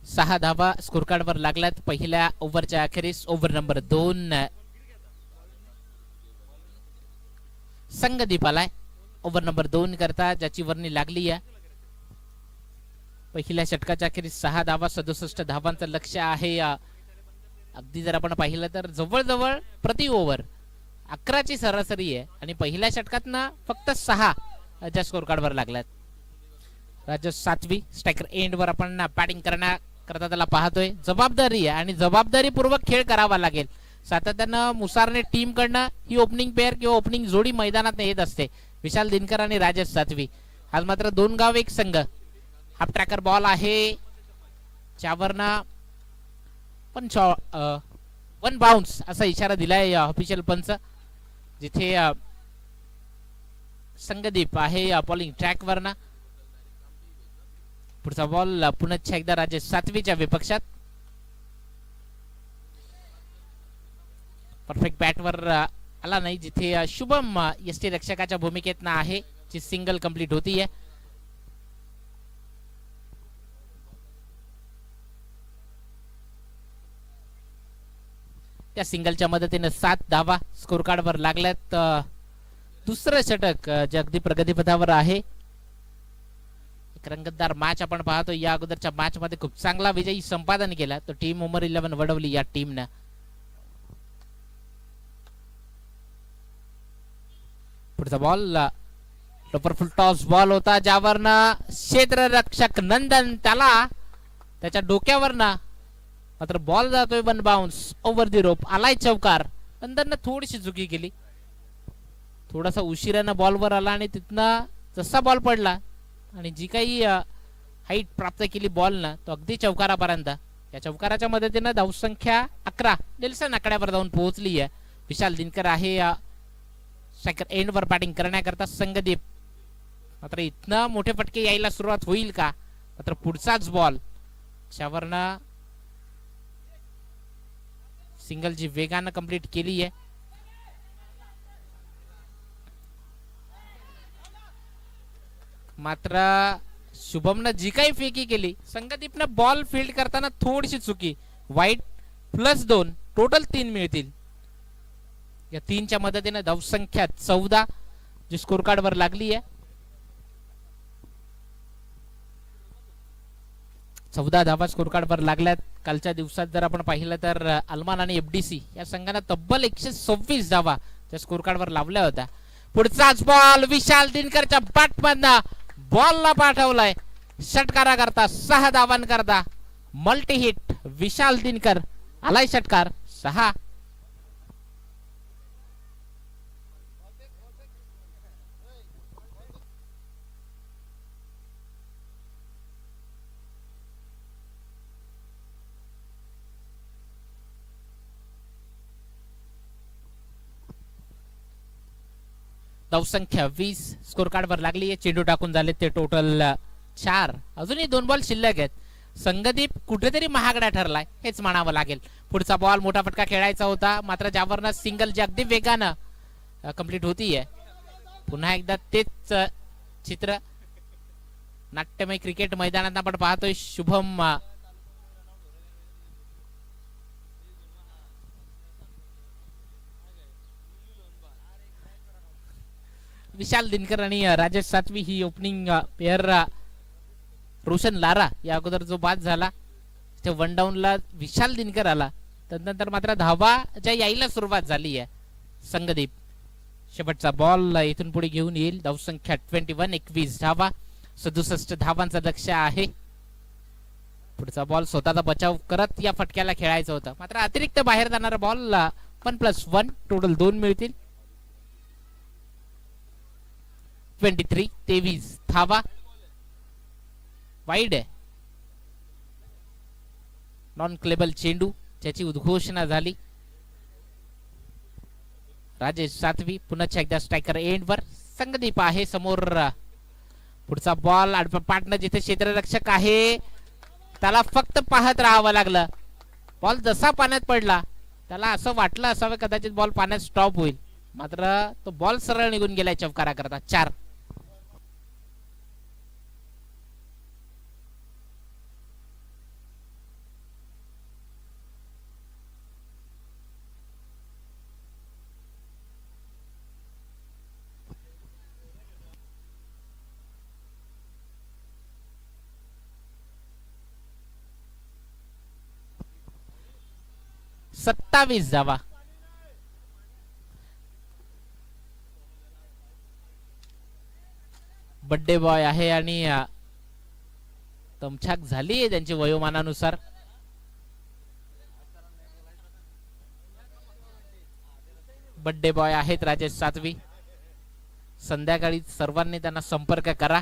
सहा धावा स्कोर कार्डवर लागल्यात पहिल्या ओव्हरच्या अखेरीस. ओव्हर नंबर 2 संगदीप आलाय ओव्हर नंबर 2 करता, ज्याची वर्णी लागली आहे. पहिल्या षटकाच्या अखेरीस 6 धावा, 67 धावांचं लक्ष आहे. अगदी जर आपण पाहिलं तर जवळजवळ प्रति ओव्हर 11ची सरासरी आहे आणि पहिल्या षटकातनं फक्त 6 ज्या स्कोर कार्डवर लागल्यात. राजेश सातवी स्ट्रायकर एंडवर आपण बॅटिंग करता त्याला पाहतोय. जबाबदारी आहे आणि जबाबदारीपूर्वक खेळ करावा लागेल. सातत्यानं मुसारने टीम कडनं ही ओपनिंग पेअर किंवा ओपनिंग जोडी मैदानात येत असते, विशाल दिनकर आणि राजेश सातवी. आज मात्र 2 गाव 1 संघ. हाफ ट्रॅकर बॉल आहे, ज्यावरनं पण 1 बाउन्स असा इशारा दिलाय ऑफिशियल पंच, जिथे संगदीप आहे बॉलिंग ट्रॅक वरना. पुढचा बॉल पुन्हा एकदा राजेश सातवीच्या विपक्षात. परफेक्ट बॅटवर आला नाही, जिथे शुभम यष्टी रक्षकाच्या भूमिकेत आहे, जी सिंगल कंप्लीट होती आहे. त्या सिंगलच्या मदतीने 7 धावा स्कोर कार्डवर लागल्यात. दुसरं षटक जे अगदी प्रगतीपथावर आहे. एक रंगतदार मॅच आपण पाहतो. या अगोदरच्या मॅच मध्ये खूप चांगला विजयी संपादन केला तो टीम उमर 11 वडवली या टीमनं. पुढचा बॉल लोपरफुल टॉस बॉल होता, ज्यावरनं क्षेत्ररक्षक नंदन त्याच्या डोक्यावरनं मात्र बॉल जातोय 1 बाउन्स ओव्हर दी रोप. आलाय चौकार. नंदननं थोडीशी चुकी केली, थोडासा उशिरानं बॉलवर आला आणि तिथनं जसा बॉल पडला आणि जी काही हाईट प्राप्त केली बॉलनं तो अगदी चौकारापर्यंत. या चौकाराच्या मदतीनं धावसंख्या 11 नेल्सन आकड्यावर जाऊन पोहोचली आहे. विशाल दिनकर आहे स्ट्रायकर एंडवर बॅटिंग करण्याकरता. संगदीप मात्र इथनं मोठे फटके यायला सुरुवात होईल का? मात्र पुढचाच बॉल ज्यावरनं सिंगल जी वेगानं कंप्लीट केली आहे. मात्र शुभमनं जी काही फेकी केली, संगदीपनं बॉल फील्ड करताना थोडीशी चुकी. वाईट +2 टोटल 3 मिळतील. या 3च्या मदतीने धावसंख्या 14 जी स्कोर कार्डवर लागली आहे. 14 धावा स्कोर कार्डवर लागल्यात. कालच्या दिवसात जर आपण पाहिलं तर अल्मान आणि एफडीसी या संघाने तब्बल 126 धावा त्या स्कोर कार्डवर लावल्या होत्या. पुढचाच बॉल विशाल दिनकरच्या बॅटमधनं बॉलला पाठवलाय षटकारा करता 6 धावांकरता मल्टी हिट. विशाल दिनकर आलाय षटकार 6. धावसंख्या 20 स्कोर कार्डवर लागली आहे. चेंडू टाकून झाले ते टोटल 4. अजूनही 2 बॉल शिल्लक आहेत. संगदीप कुठेतरी महागडा ठरलाय हेच म्हणावं लागेल. पुढचा बॉल मोठा फटका खेळायचा होता, मात्र ज्यावरनं सिंगल जे अगदी वेगानं कंप्लीट होतीये. पुन्हा एकदा तेच चित्र नाट्यमय क्रिकेट मैदानात आपण पाहतोय. शुभम विशाल दिनकर आणि राजेश सातवी ही ओपनिंग पेअर. रोशन लारा या अगोदर जो बाद झाला ते 1 डाऊनला विशाल दिनकर आला. त्यानंतर मात्र धावा ज्या यायला सुरुवात झाली आहे. संगदीप शेवटचा बॉल इथून पुढे घेऊन येईल. धावसंख्या 21 धावा, 67 धावांचा लक्ष आहे. पुढचा बॉल स्वतःचा बचाव करत या फटक्याला खेळायचं होतं, मात्र अतिरिक्त बाहेर जाणारा बॉल 1+1 टोटल 2 मिळतील. 23 धावा. वाईड आहे. नॉन क्लेबल चेंडू ज्याची उद्घोषणा झाली. राजेश सातवी पुन्हा एकदा स्ट्रायकर एंडवर. संगदीप आहे समोर. पुढचा बॉल पाटणं जिथे क्षेत्ररक्षक आहे त्याला फक्त पाहत राहावं लागलं. बॉल जसा पाण्यात पडला त्याला असं वाटलं असावं कदाचित बॉल पाण्यात स्टॉप होईल, मात्र तो बॉल सरळ निघून गेलाय चौकारा करता. 4. सत्तावीस धावा. बर्थडे बॉय आहे आणि तमछाक झाली आहे त्यांच्या वयोमानानुसार. बर्थडे बॉय आहेत राजेश सातवी. संध्याकाळी सर्वांनी त्यांना संपर्क करा.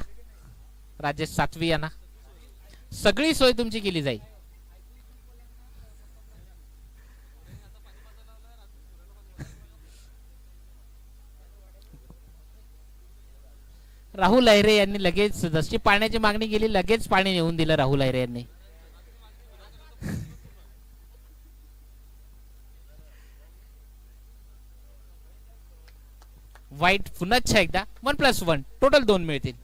राजेश सातवी यांना सगळी सोय तुमची केली जाईल. राहुल अहिरे यांनी लगेच जशी पाण्याची मागणी केली लगेच पाणी नेऊन दिलं राहुल अहिरे यांनी. वाईट पुन्हा एकदा 1+1 टोटल 2 मिळतील.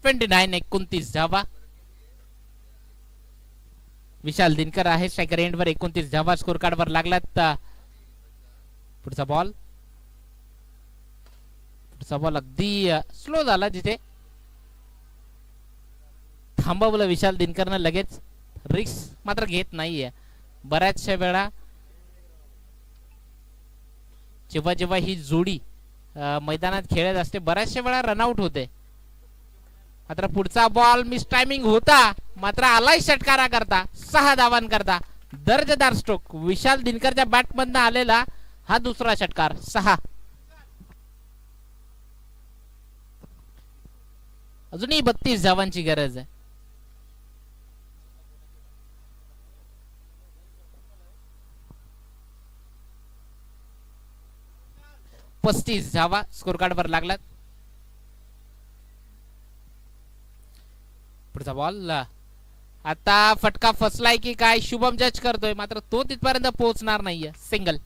29 धावा. विशाल दिनकर आहे स्ट्रायकर एंडवर. 29 धावा स्कोर कार्ड वर लागलात. पुढचा बॉल अगदी स्लो झाला जिथे थांबवलं विशाल दिनकरनं लगेच. रिस्क मात्र घेत नाहीये. बऱ्याचशा वेळा जेव्हा ही जोडी मैदानात खेळत असते बऱ्याचशा वेळा रनआउट होते. मात्र पुढचा बॉल मिस टायमिंग होता, मात्र आलाय षटकारा करता 6 धावांकरता. दर्जेदार स्ट्रोक विशाल दिनकरच्या बॅटमधनं आलेला हा दुसरा षटकार. 6. अजूनही 32 धावांची गरज आहे. पस्तीस धावा स्कोर कार्ड वर लागलात. पुढचा बॉल आता फटका फसलाय की काय शुभम जज करतोय, मात्र तो तिथपर्यंत पोहोचणार नाहीये. सिंगल.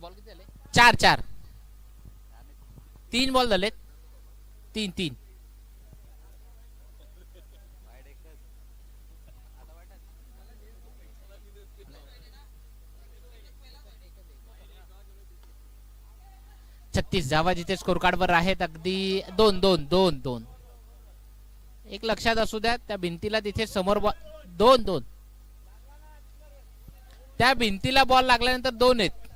बॉल किती झाले? 4-4. 3 बॉल झालेत. 3-3. छत्तीस धावा जिथे स्कोर कार्ड वर आहेत. अगदी 2-2. एक लक्षात असू द्या, त्या भिंतीला तिथे समोर 2-2 त्या भिंतीला बॉल लागल्यानंतर 2 आहेत.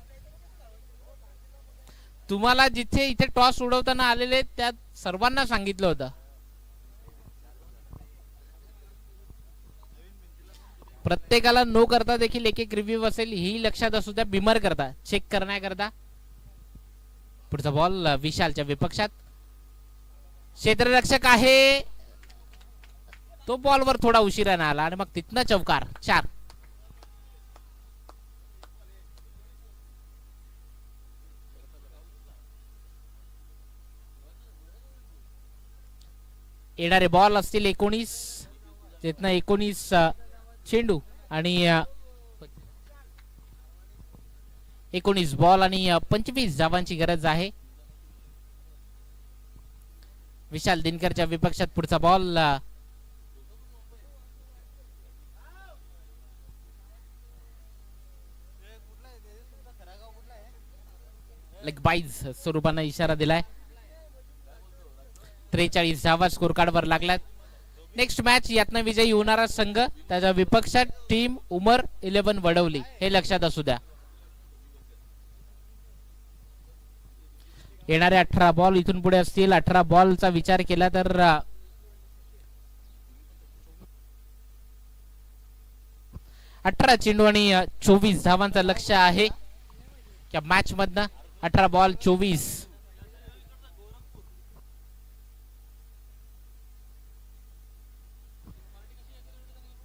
तुम्हाला जिथे इथे टॉस उडवताना आलेले त्या सर्वांना सांगितलं होतं प्रत्येकाला नो करता देखील एक रिव्ह्यू असेल, ही लक्षात असू द्या. बिमर करता चेक करण्याकरता. पुढचा बॉल विशालच्या विपक्षात. क्षेत्ररक्षक आहे तो बॉलवर थोडा उशिराने आला आणि मग तिथनं चौकार. 4. येणारे बॉल असतील 19. तिथनं 19 चेंडू आणि 19 बॉल आणि 25 धावांची गरज आहे. विशाल दिनकरच्या विपक्षात. पुढचा बॉल लेग बाईज स्वरूपाने इशारा दिलाय. 43 धावा स्कोर कार्ड वर लागल्यात. नेक्स्ट मॅच यातनं विजयी होणारा संघ त्याच्या विपक्षात टीम उमर 11 वडवली, हे लक्षात असू द्या. येणारे 18 बॉल इथून पुढे असतील. 18 बॉलचा विचार केला तर 18 चेंडू आणि 24 धावांचं लक्ष्य आहे या मॅच मधनं. 18 बॉल 24.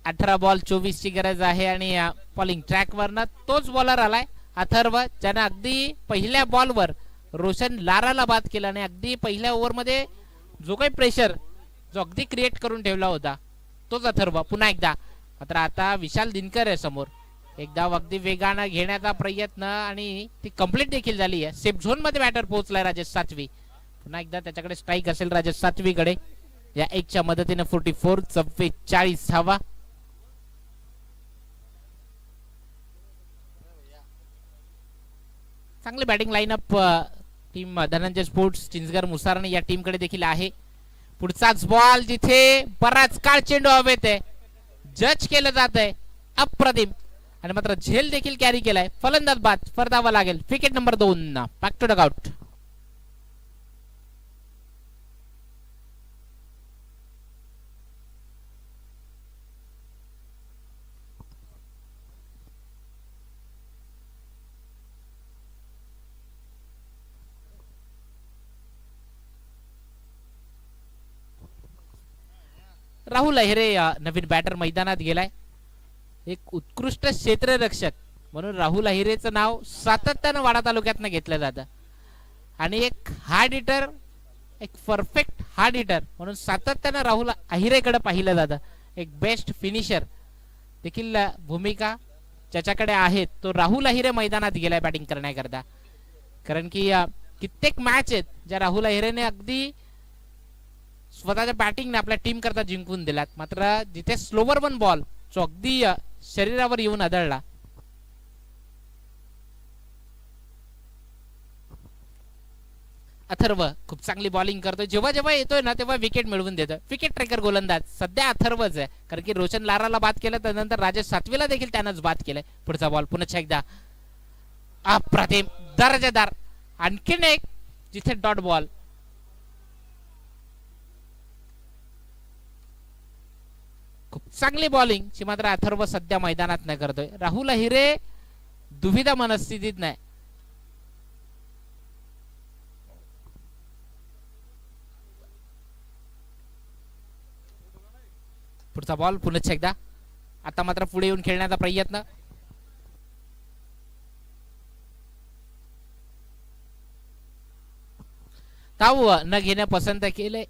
अठरा बॉल 24 ची गरज आहे आणि बॉलिंग ट्रॅक वरनं तोच बॉलर आलाय अथर्व, ज्याने अगदी पहिल्या बॉलवर रोशन लाराला बाद केला आणि अगदी पहिल्या ओव्हर मध्ये जो काही प्रेशर जो अगदी क्रिएट करून ठेवला होता तोच अथर्व पुन्हा एकदा. मात्र आता विशाल दिनकर आहे समोर. एकदा अगदी वेगानं घेण्याचा प्रयत्न आणि ती कंप्लीट देखील झाली आहे. सेफ झोन मध्ये बॅटर पोहोचलाय राजेश सातवी. पुन्हा एकदा त्याच्याकडे स्ट्राईक असेल राजेश सातवीकडे. या एकच्या मदतीने 44 धावा. चांगली batting lineup team Dhananjay sports Chinchgar Musarni या टीम कडे देखील आहे. पुढचाच बॉल जिथे बराच काळ चेंडू हवेत आहे, जज केलं जात आहे अप्रतिम आणि मात्र झेल देखील कॅरी केलाय. फलंदाज बाद, परतावा लागेल. Wicket number 2, back to dugout. Rahul Ahire नवीन बॅटर मैदानात गेलाय. एक उत्कृष्ट क्षेत्ररक्षक म्हणून राहुल अहिरेचं नाव सातत्यानं वाडा तालुक्यातनं घेतलं जातं आणि एक हार्ड हिटर, एक परफेक्ट हार्ड हिटर म्हणून सातत्यानं राहुल अहिरेकडे पाहिलं जातं. एक बेस्ट फिनिशर देखील भूमिका ज्याच्याकडे आहे तो राहुल अहिरे मैदानात गेलाय बॅटिंग करण्याकरता. कारण की कित्येक मॅच आहेत ज्या राहुल अहिरेने अगदी स्वतःच्या बॅटिंगने आपल्या टीम करता जिंकून दिलात. मात्र जिथे स्लोवर वन बॉल जो अगदी शरीरावर येऊन आदळला. अथर्व खूप चांगली बॉलिंग करतोय. जेव्हा जेव्हा येतोय ना तेव्हा विकेट मिळवून देतोय. विकेट ट्रेकर गोलंदाज सध्या अथर्वच आहे. कारण की रोशन लाराला बाद केलं त्यानंतर राजेश सातवीला देखील त्यानंच बाद केलंय. पुढचा बॉल पुन्हा एकदा अप्रतिम दर्जेदार. आणखीन एक जिथे डॉट बॉल. खूप चांगली बॉलिंग ची मात्र अथर्व सध्या मैदानात नाही करतोय. राहुल अहिरे दुविधा मनस्थितीत नाही. पुढचा बॉल पुन्हा एकदा. आता मात्र पुढे येऊन खेळण्याचा प्रयत्न. धाव न घेणे पसंत केले.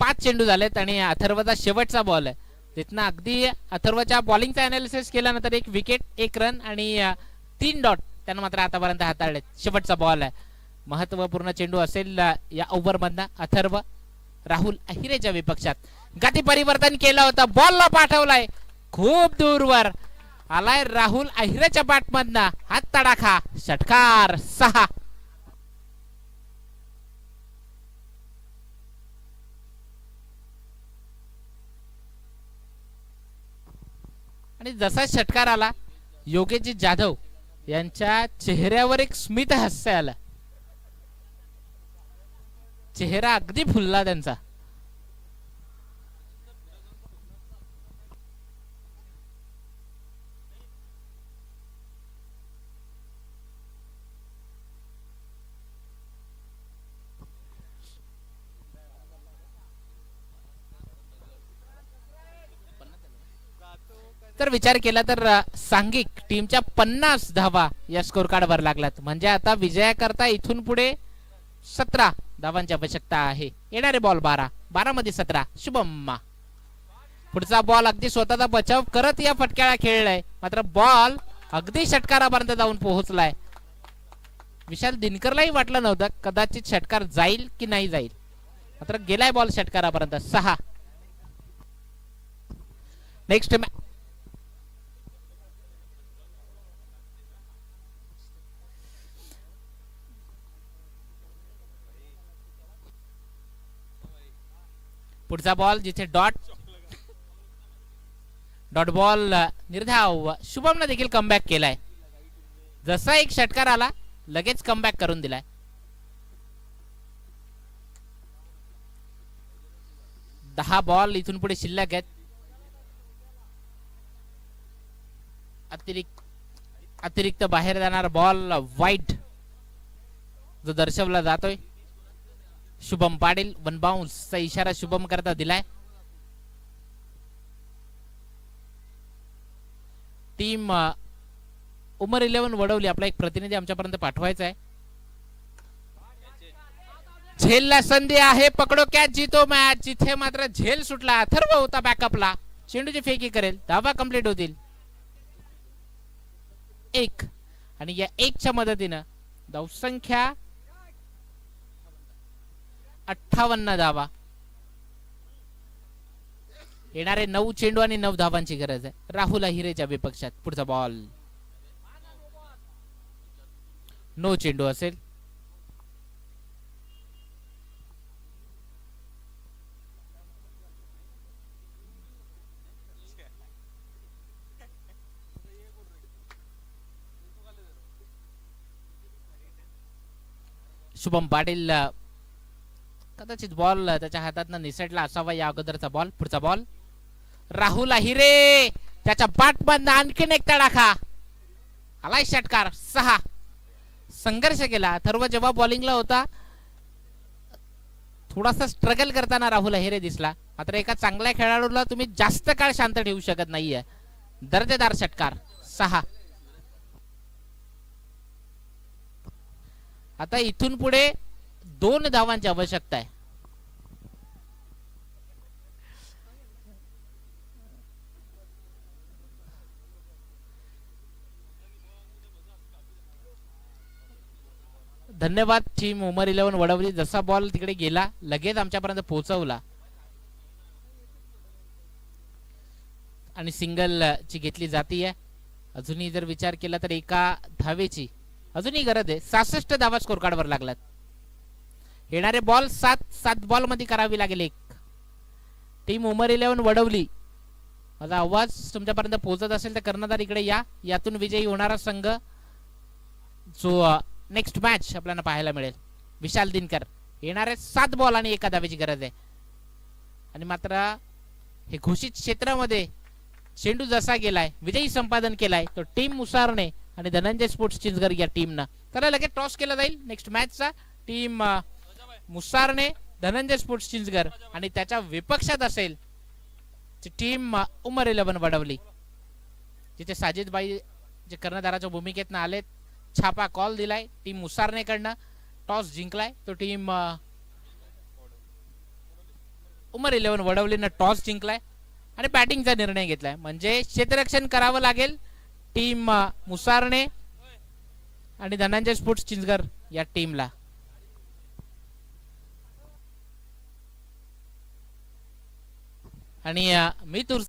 5 चेंडू झालेत आणि अथर्वचा शेवटचा बॉल आहे. तिथनं अगदी अथर्वच्या बॉलिंगचा अनालिसिस केल्यानंतर 1 विकेट 1 रन आणि 3 डॉट त्यानं मात्र आतापर्यंत हाताळले. शेवटचा बॉल आहे. महत्वपूर्ण चेंडू असेल या ओव्हर मधला. अथर्व राहुल अहिरेच्या विपक्षात गती परिवर्तन केलं होतं. बॉलला पाठवलाय खूप दूरवर आलाय राहुल अहिरेच्या बॅट मधनं. हात तडाखा षटकार 6. आणि जसा षटकार आला योगेश जाधव यांच्या चेहऱ्यावर एक स्मित हास्य आलं. चेहरा अगदी फुलला त्यांचा. तर विचार केला तर सांघिक टीमच्या 50 धावा या स्कोर कार्डवर लागलात. म्हणजे आता विजयाकरता इथून पुढे 17 धावांची आवश्यकता आहे. येणारे बॉल 12 मध्ये 17. शुभम पुढचा बॉल अगदी स्वतःचा बचाव करत या फटक्याला खेळलाय. मात्र बॉल अगदी षटकारापर्यंत जाऊन पोहोचलाय. विशाल दिनकरलाही वाटलं नव्हतं कदाचित षटकार जाईल की नाही जाईल. मात्र गेलाय बॉल षटकारापर्यंत. 6. नेक्स्ट पुढचा बॉल जिथे डॉट बॉल निर्धाव. शुभमने देखील कमबॅक केलाय. जसा एक षटकार आला लगेच कमबॅक करून दिलाय. दहा बॉल इथून पुढे शिल्लक आहेत. अतिरिक्त बाहेर जाणार बॉल वाईट जो दर्शवला जातोय. शुभम पाटील वन बाउन्सचा इशारा शुभम करता दिलाय. टीम उमर 11 वडवली आपला एक प्रतिनिधी आमच्यापर्यंत पाठवायचा आहे. झेलला संधी आहे. पकडो कॅच जीतो मॅच. जिथे मात्र झेल सुटला. अथर्व होता बॅकअपला. चेंडूची फेकी करेल. धावा कंप्लीट होतील. एक आणि या एकच्या मदतीनं धावसंख्या 58 धावा. येणारे 9 चेंडू आणि 9 धावांची गरज आहे. राहुल अहिरेच्या विपक्षात. पुढचा बॉल नो चेंडू असेल. शुभम पाटील कदाचित बॉल त्याच्या हातातनं निसटला असावा या अगोदरचा बॉल. पुढचा बॉल राहुल अहिरे त्याच्या पाठमधनं आणखीन एक तडाखा. आलाय षटकार. 6 संघर्ष केला. अथर्व जेव्हा बॉलिंगला होता थोडासा स्ट्रगल करताना राहुल अहिरे दिसला. मात्र एका चांगल्या खेळाडूला तुम्ही जास्त काळ शांत ठेवू शकत नाहीये. दर्जेदार षटकार. 6 आता इथून पुढे 2 धावांची आवश्यकता आहे. धन्यवाद टीम उमर 11 वडवली. जसा बॉल तिकडे गेला लगेच आमच्यापर्यंत पोहोचवला आणि सिंगल ची घेतली जातीये. अजूनही जर विचार केला तर एका धावेची अजूनही गरज आहे. 66 धावा स्कोर कार्डवर लागलात. येणारे बॉल 7 बॉल मध्ये करावी लागेल एक. टीम उमर 11 वडवली. माझा आवाज तुमच्यापर्यंत पोहोचत असेल तर कर्णधार इकडे या. यातून विजयी होणारा संघ जो नेक्स्ट मॅच आपल्याला पाहायला मिळेल. विशाल दिनकर. येणारे 7 बॉल आणि एका धावेची गरज आहे. आणि मात्र हे घोषित क्षेत्रामध्ये चेंडू जसा गेलाय विजयी संपादन केलाय तो टीम मुसारने आणि धनंजय स्पोर्ट्स चिंचगड या टीमनं. त्याला लगेच टॉस केला जाईल next मॅचचा. Team मुसारने Dhananjay sports Chinchgad आणि त्याच्या विपक्षात असेल टीम उमर 11 वडवली. जिथे साजिद बाई जे कर्णधाराच्या भूमिकेतनं आलेत. छापा कॉल दिलाय टीम मुसारने कडनं. टॉस जिंकलाय तो टीम उमर 11 वडवलीनं टॉस जिंकलाय आणि बॅटिंगचा निर्णय घेतलाय. म्हणजे क्षेत्ररक्षण करावं लागेल टीम मुसारने आणि धनंजय स्पोर्ट्स चिंचगड या टीमला. आणि मी